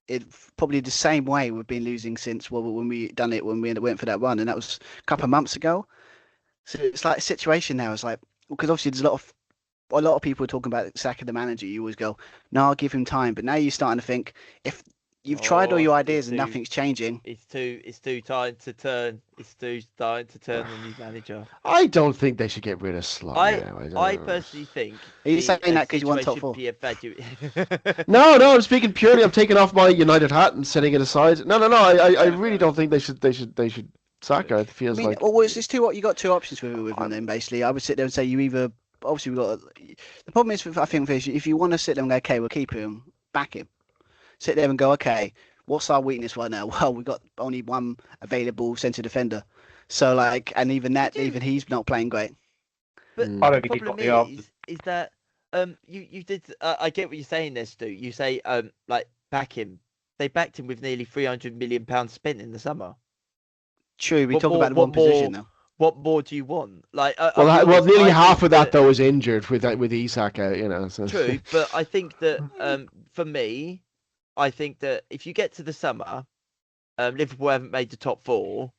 It's probably the same way we've been losing since when we done it when we went for that run, and that was a couple of months ago. So it's like a situation now. It's like because obviously there's a lot of people are talking about sacking the manager. You always go, no, I'll give him time. But now you're starting to think if You've tried all your it's ideas and too- nothing's changing. It's too time to turn. It's too time to turn on the new manager. I don't think they should get rid of Slot. I personally think Are you saying a that 'cause you want top situation four? be No, I'm speaking purely. I'm taking off my United hat and setting it aside. No. I really don't think they should sack her. It I feels mean, like. well, it's just you got two options with them. Then basically, I would sit there and say you either obviously we've got. The problem is, I think if you want to sit there and go, okay, we'll keep him, back him. Sit there and go, okay, what's our weakness right now? Well, we've got only one available centre defender, so like, and even he's not playing great. But I the don't think he's got problem the answers. is that you did I get what you're saying there, Stu. You say like back him. They backed him with nearly £300 million spent in the summer. True, we What talk more- about the one what more- position now. What more do you want? Like, Well, nearly half of that though. though is injured with Isak out. So. True, but I think that for me, I think that if you get to the summer, Liverpool haven't made the top four,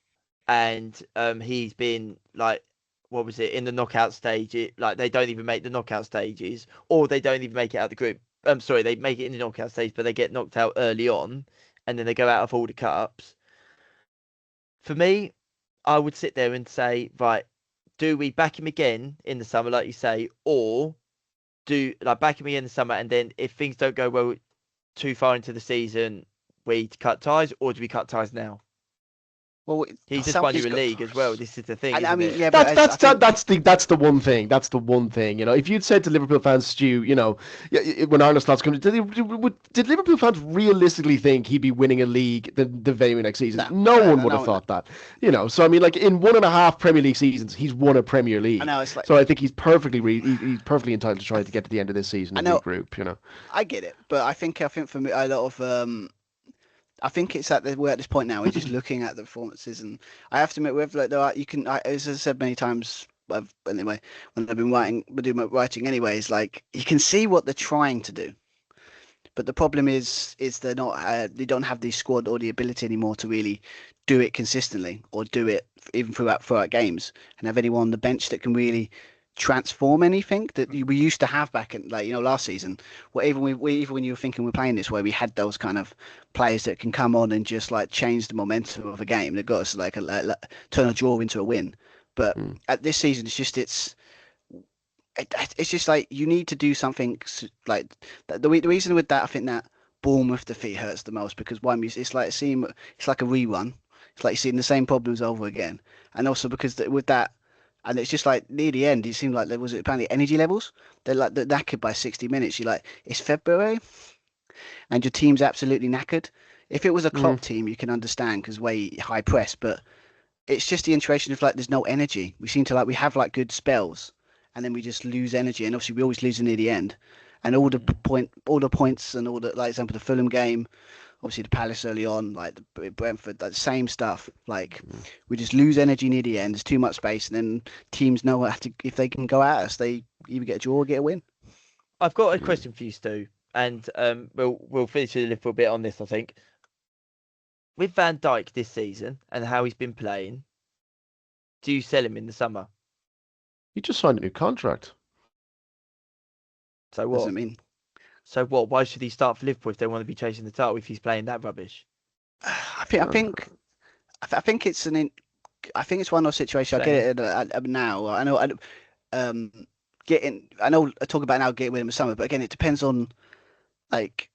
and he's been like, what was it, in the knockout stage? Like they don't even make the knockout stages, or they don't even make it out of the group. Sorry, they make it in the knockout stage, but they get knocked out early on, and then they go out of all the cups. For me, I would sit there and say, right, do we back him again in the summer, like you say, or do like back him again in the summer, and then if things don't go well too far into the season, we cut ties, or do we cut ties now? Well, He's just won you a league as well. This is the thing. I mean, isn't it? yeah, but That's the one thing. That's the one thing. If you'd said to Liverpool fans, Stu, when Arne Slot's coming, did Liverpool fans realistically think he'd be winning a league the very next season? No one would have thought that. So I mean, like in 1.5 Premier League seasons, he's won a Premier League. I know, it's like, so I think he's perfectly entitled to try to get to the end of this season in the group. I get it, but I think for me a lot of I think it's we're at this point now. We're just looking at the performances, and I have to admit, with like as I said many times, anyway, when I've been doing my writing, anyways, like you can see what they're trying to do, but the problem is they're not. They don't have the squad or the ability anymore to really do it consistently, or do it even throughout games, and have anyone on the bench that can really transform anything that we used to have back in last season. Well, even when you were thinking we're playing this way, we had those kind of players that can come on and just like change the momentum of a game. That got us like turn a draw into a win. But at this season, it's just like you need to do something like the reason with that. I think that Bournemouth defeat hurts the most because it's like a rerun. It's like you're seeing the same problems over again, and also because with that. And it's just like near the end, it seemed like there was apparently energy levels. They're like they're knackered by 60 minutes. You're like, it's February, and your team's absolutely knackered. If it was a Klopp team, you can understand because way high press, but it's just the intuition of like there's no energy. We seem to we have like good spells, and then we just lose energy, and obviously we always lose near the end. And all the points, and all the like example the Fulham game. Obviously, the Palace early on, like the Brentford, that same stuff. Like we just lose energy near the end. There's too much space, and then teams know if they can go at us, they either get a draw or get a win. I've got a question for you, Stu, and we'll finish with a little bit on this. I think with Van Dijk this season and how he's been playing, do you sell him in the summer? He just signed a new contract. So what does it mean? So what? Why should he start for Liverpool if they want to be chasing the title if he's playing that rubbish? I think it's I think it's one of those situations. I get it now. I know. I know. I talk about now getting with him in the summer, but again, it depends on like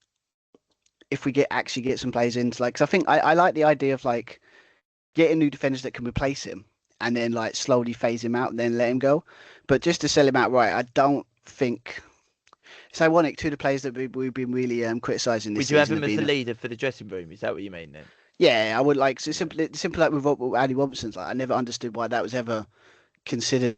if we actually get some players into like. Cause I think I like the idea of like getting new defenders that can replace him and then like slowly phase him out and then let him go. But just to sell him outright, I don't think. It's ironic, two of the players that we've been really criticising this season. Would you have him as the leader for the dressing room? Is that what you mean then? Yeah, I would like so simply like with Andy Robertson's. Like, I never understood why that was ever considered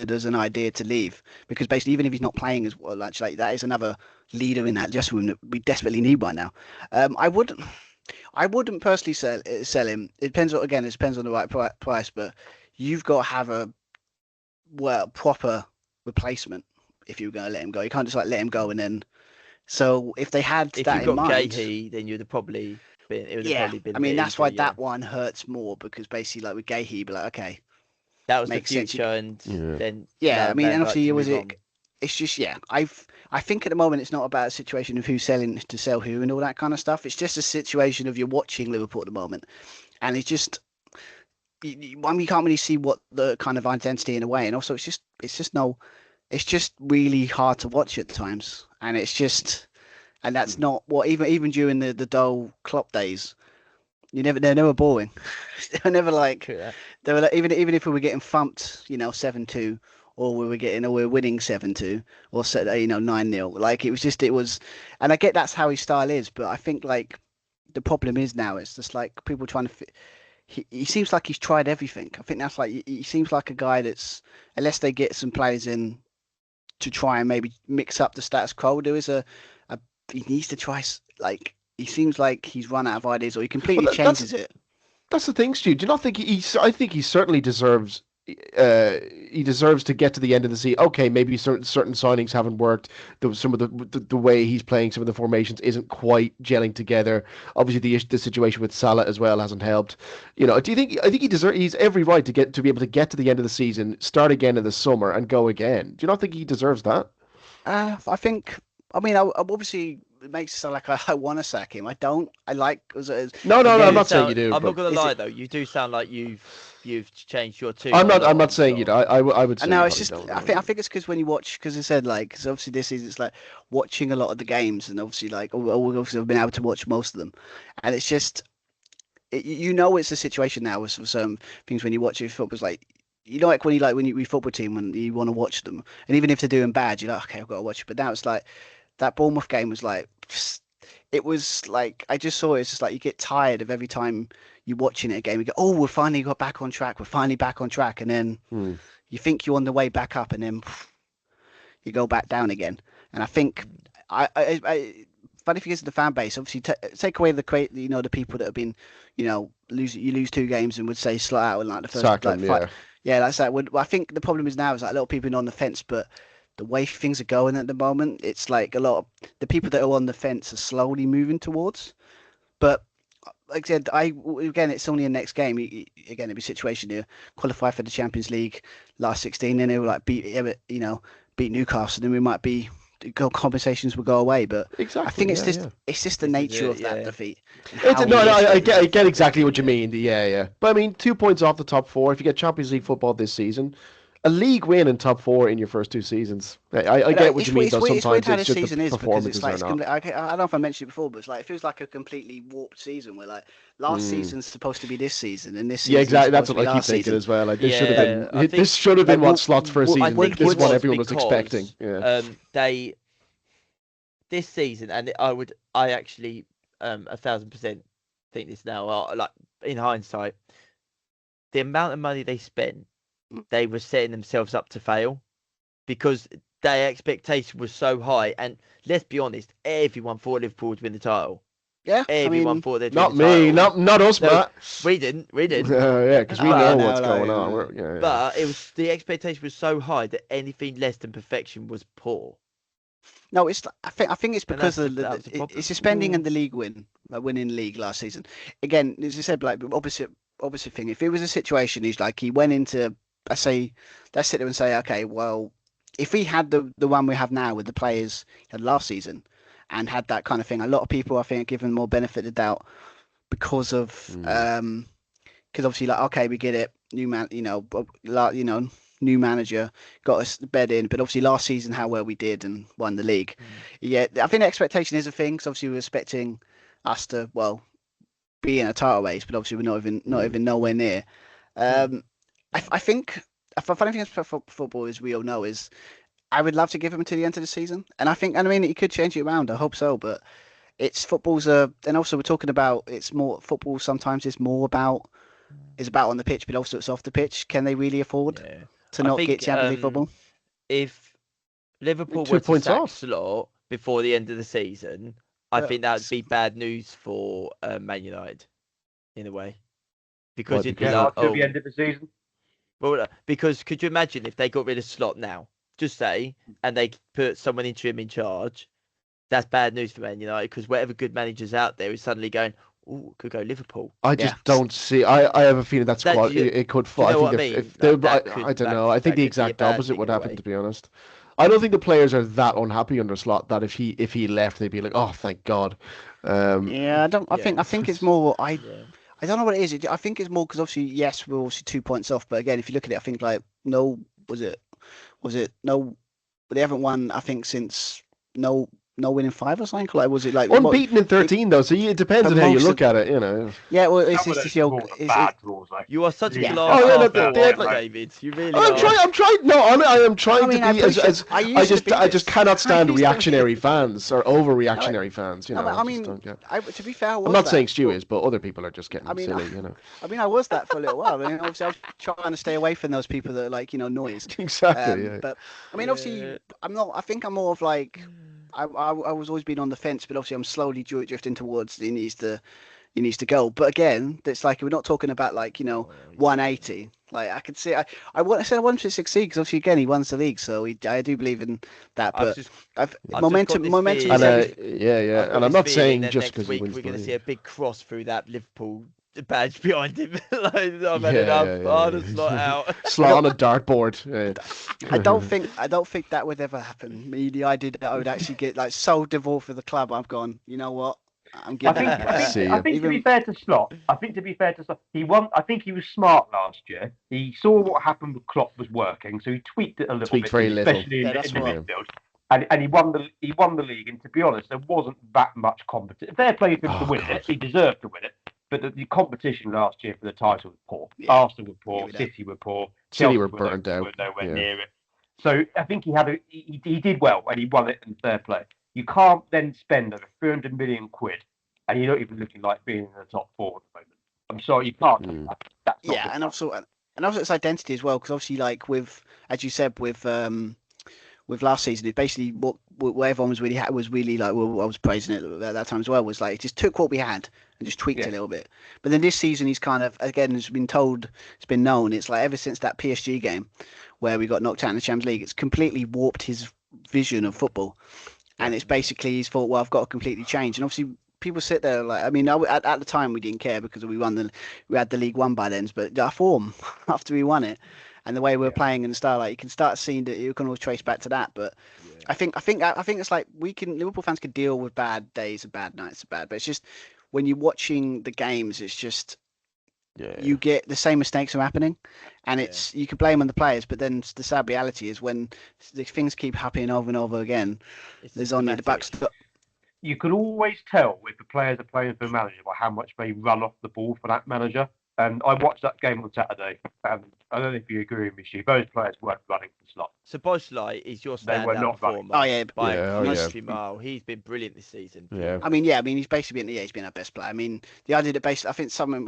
as an idea to leave, because basically even if he's not playing as well, like that is another leader in that dressing room that we desperately need right now. I wouldn't personally sell him. It depends on the right price, but you've got to have a proper replacement. If you were going to let him go, you can't just like let him go and then. So if they had that in mind, if you got Gahey, then you'd have probably been. It would have probably been. I mean, that's why that one hurts more because basically, like with Gahey, you'd be like, okay, that was the future, and then I mean, and obviously was it. it's just I think at the moment it's not about a situation of who's selling to sell who and all that kind of stuff. It's just a situation of you're watching Liverpool at the moment, and it's just you can't really see what the kind of identity in a way, and also it's just really hard to watch at times, and that's not what even during the dull Klopp days. They're never boring. They're never like they were like, even if we were getting thumped, 7-2, or we're winning 7-2, or 9-0. Like it was, and I get that's how his style is, but I think like the problem is now it's just like people trying to. He seems like he's tried everything. I think that's like he seems like a guy that's, unless they get some players in to try and maybe mix up the status quo, there is he needs to try like. He seems like he's run out of ideas, or he completely changes it. That's the thing, Stu. Do you not think I think he certainly deserves. He deserves to get to the end of the season. Okay, maybe certain signings haven't worked. Some of the way he's playing, some of the formations isn't quite gelling together. Obviously, the situation with Salah as well hasn't helped. Do you think? I think he's every right to be able to get to the end of the season, start again in the summer, and go again. Do you not think he deserves that? I think. I mean, I obviously. It makes it sound like I want to sack him. I don't. I like. No. I'm not saying you do. I'm not gonna lie though. You do sound like you've changed your tune. I'm not saying you do. I would say. No, it's just. I think it's because when you watch, because I said like, because obviously this is, it's like watching a lot of the games, and obviously like, obviously I've been able to watch most of them, and it's just, it's a situation now with some things when you watch your football. It's like. Like when you football team when you want to watch them, and even if they're doing bad, you're like, okay, I've got to watch it. But now it's like. That Bournemouth game was like, it was like, I just saw it. It's just like you get tired of every time you're watching it again. You go, oh, we're finally got back on track. We're finally back on track. And then you think you're on the way back up, and then you go back down again. And I think, funny thing is the fan base, obviously take away the people that have been, you lose 2 games and would say slot out in like the first five. Yeah, that's that. I think the problem is now is like a lot of people on the fence, but the way things are going at the moment, it's like a lot of the people that are on the fence are slowly moving towards. But like I said, again, it's only a next game. Again, it'll be a situation here. Qualify for the Champions League last 16, and it will like beat Newcastle, then we might be conversations will go away. But exactly, I think it's just the nature of that defeat. I get exactly what you mean. Yeah. But I mean, 2 points off the top 4. If you get Champions League football this season. A league win in top 4 in your first 2 seasons. I get what you mean, though. Sometimes it's just the performances are not. I don't know if I mentioned it before, but it's like it feels like a completely warped season. Where like last season's supposed to be this season, and this season. Yeah, exactly. That's what I keep thinking as well. Like this should have been what slots for a season. This is what everyone was expecting. Yeah. This season, and I actually 1,000% think this now. Like in hindsight, the amount of money they spent. They were setting themselves up to fail because their expectation was so high. And let's be honest, everyone thought Liverpool would win the title. Yeah, everyone thought they'd not win the me, title. not us, Matt. We didn't. Yeah, because we know what's going on. But it was the expectation was so high that anything less than perfection was poor. No, it's. I think it's because of it's the spending and the league winning league last season. Again, as I said, like opposite thing. If it was a situation, he went into. Let's sit there and say, okay, well, if he had the one we have now with the players he had last season and had that kind of thing, a lot of people, I think, are given more benefit of doubt because of, because obviously, like, okay, we get it, new manager, got us the bed in, but obviously last season, how well we did and won the league. Yeah, I think the expectation is a thing, because obviously we're expecting us to, well, be in a title race, but obviously we're not even nowhere near. I think a funny thing for football, as we all know, is I would love to give him to the end of the season, and I mean, he could change it around. I hope so, but it's and also we're talking about it's more football. Sometimes it's more about on the pitch, but also it's off the pitch. Can they really afford to not get Champions League football? If Liverpool were to sack Slot before the end of the season, I think that would be bad news for Man United, in a way, because it'd be like, the end of the season. Well, because could you imagine if they got rid of Slot now, just say, and they put someone interim in charge? That's bad news for Man United because whatever good manager's out there is suddenly going, oh, could go Liverpool. I just don't see. I have a feeling that's quite. It could fall. You know I don't know. I think the exact opposite would happen. To be honest, I don't think the players are that unhappy under Slot that if he left, they'd be like, oh, thank God. Yeah, I think it's more. I don't know what it is. I think it's more because obviously, yes, we're obviously 2 points off. But again, if you look at it, I think like was it no? They haven't won. I think since no winning 5 or something. Like was it like unbeaten in 13 though? So it depends on how you look at it, you know. Yeah, well, it's just the old. Bad draws, like. You are such a Yeah. glass half full, like, David. You really I'm are. trying. No, I am trying I mean, to be as I just cannot stand reactionary fans or overreactionary fans. You know. I mean, to be fair, I'm not saying Stu is, but other people are just getting silly. You know. I mean, I was that for a little while. I mean, obviously, I was trying to stay away from those people that are like, noise. Exactly. Yeah. But I mean, obviously, I'm not. I think I'm more of like. I was always been on the fence, but obviously I'm slowly drifting towards he needs to go. But again, it's like we're not talking about like 180. Like I could see, I want him to succeed because obviously again he won the league, so I do believe in that. But momentum. And I'm not saying just because we're going to see a big cross through that Liverpool badge behind him. Like, I'm Arne's not out. Slot on a dartboard. I don't think that would ever happen. The idea that I would actually get like so divorced for the club, I've gone. You know what? I'm giving. I think to be fair to Slot, he won. I think he was smart last year. He saw what happened with Klopp was working, so he tweaked it a little bit, very little. especially in the midfield. And he won the league. And to be honest, there wasn't that much competition. Fair play for him to win it. He deserved to win it. But the competition last year for the title was poor. Yeah. Arsenal were poor. City were poor. City were burned out. Were nowhere near it. So I think he did well and he won it in fair play. You can't then spend over 300 million quid and you're not even looking like being in the top 4 at the moment. I'm sorry, you can't do that. That's not and also its identity as well, because obviously, like with, as you said, with last season, it basically what everyone was really like. Well, I was praising it at that time as well. Was like it just took what we had and just tweaked it a little bit. But then this season, he's kind of again, it's been known. It's like ever since that PSG game where we got knocked out in the Champions League, it's completely warped his vision of football. And it's basically he's thought, well, I've got to completely change. And obviously, people sit there like, I mean, at the time we didn't care because we had the League One by then. But our form after we won it, and the way we're playing and the style, like you can start seeing that you can always trace back to that. But I think it's like Liverpool fans can deal with bad days and bad nights and bad. But it's just when you're watching the games, it's just you get the same mistakes are happening, and it's you can blame on the players, but then the sad reality is when the things keep happening over and over again, there's only the back. You can always tell if the players are playing for a manager by how much they run off the ball for that manager. And I watched that game on Saturday, and I don't know if you agree with me, Stu. Those players weren't running for Slot. Szoboszlai is your standout performer. By a history mile. He's been brilliant this season. Yeah. I mean, he's basically been our best player. I mean, the idea that basically, I think some of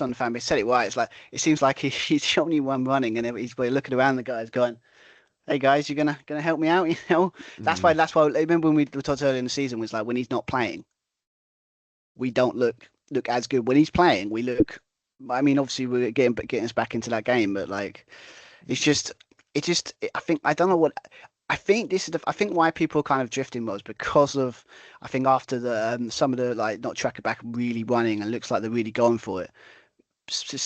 the fan base said it right. It's like it seems like he's the only one running, and he's looking around the guys going, "Hey guys, you're gonna help me out?" You know, that's why. I remember when we talked earlier in the season was like when he's not playing, we don't look as good. When he's playing, we look. I mean, obviously we're getting us back into that game, but like, I think I don't know what. I think this is I think why people are kind of drifting was because of I think after the some of the like not tracking back really running and looks like they're really going for it.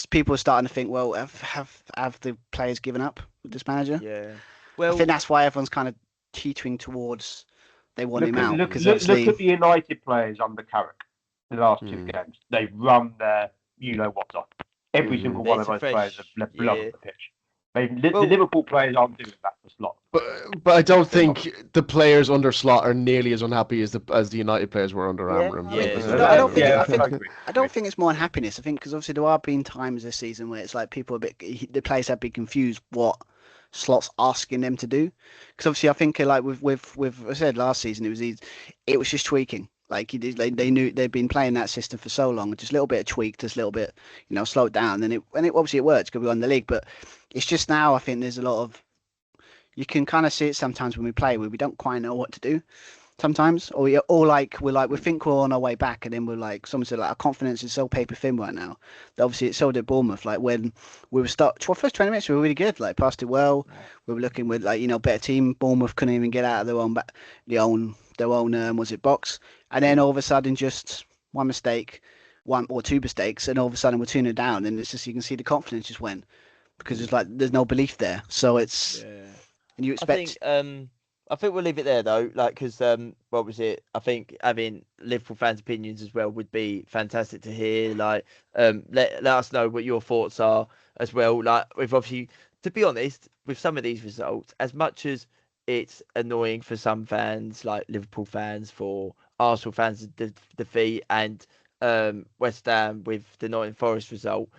People are starting to think, well, have the players given up with this manager? Yeah. Well, I think that's why everyone's kind of teetering towards they want him out. Look at the United players under Carrick the last 2 games. They've run their what's on. Every single one of those players have blood on the pitch. The Liverpool players aren't doing that for Slot. But I don't think the players under Slot are nearly as unhappy as the United players were under Amram. I don't think it's more unhappiness. I think because obviously there have been times this season where it's like the players have been confused what Slot's asking them to do. Because obviously I think like with I said last season it was just tweaking. Like they knew they'd been playing that system for so long, just a little bit of tweak, just a little bit, slow it down. And it obviously it works because we won the league, but it's just now I think there's a lot of you can kind of see it sometimes when we play where we don't quite know what to do sometimes, or we think we're on our way back, and then we're like someone said like our confidence is so paper thin right now. That obviously it's so did Bournemouth. Like when we were first 20 minutes we were really good, like passed it well. We were looking with better team. Bournemouth couldn't even get out of their own box. And then all of a sudden, just one mistake, one or two mistakes, and all of a sudden we're 2-0 down, and it's just you can see the confidence just went because it's like there's no belief there. So it's and you expect. I think I think we'll leave it there though, like because what was it? I think having Liverpool fans' opinions as well would be fantastic to hear. Like, let us know what your thoughts are as well. Like, we've obviously, to be honest, with some of these results, as much as it's annoying for some fans, like Liverpool fans, for Arsenal fans, the defeat, and West Ham with the Nottingham Forest result.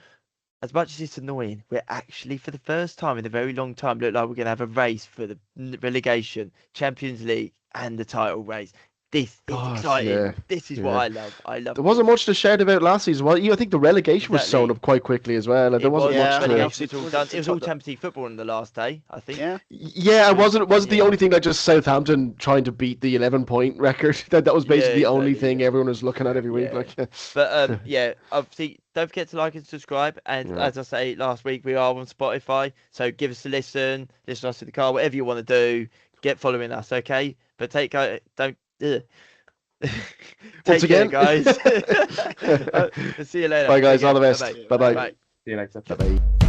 As much as it's annoying, we're actually, for the first time in a very long time, look like we're going to have a race for the relegation, Champions League, and the title race. This is God, exciting. yeah, This is yeah. what I love. I love. There wasn't much to shout about last season. Well, I think the relegation was sewn up quite quickly as well, and there wasn't much to. Relegation was all done. It was all Champions League football on the last day, I think. Yeah. Yeah, it wasn't the only thing, like just Southampton trying to beat the 11-point record. That was basically the only thing everyone was looking at every week. Like, but obviously don't forget to like and subscribe. And as I say last week, we are on Spotify, so give us a listen to us in the car, whatever you want to do. Get following us, okay? But take care, guys. See you later. Bye, guys. All the best. Bye-bye. Bye-bye. See you later. Bye-bye.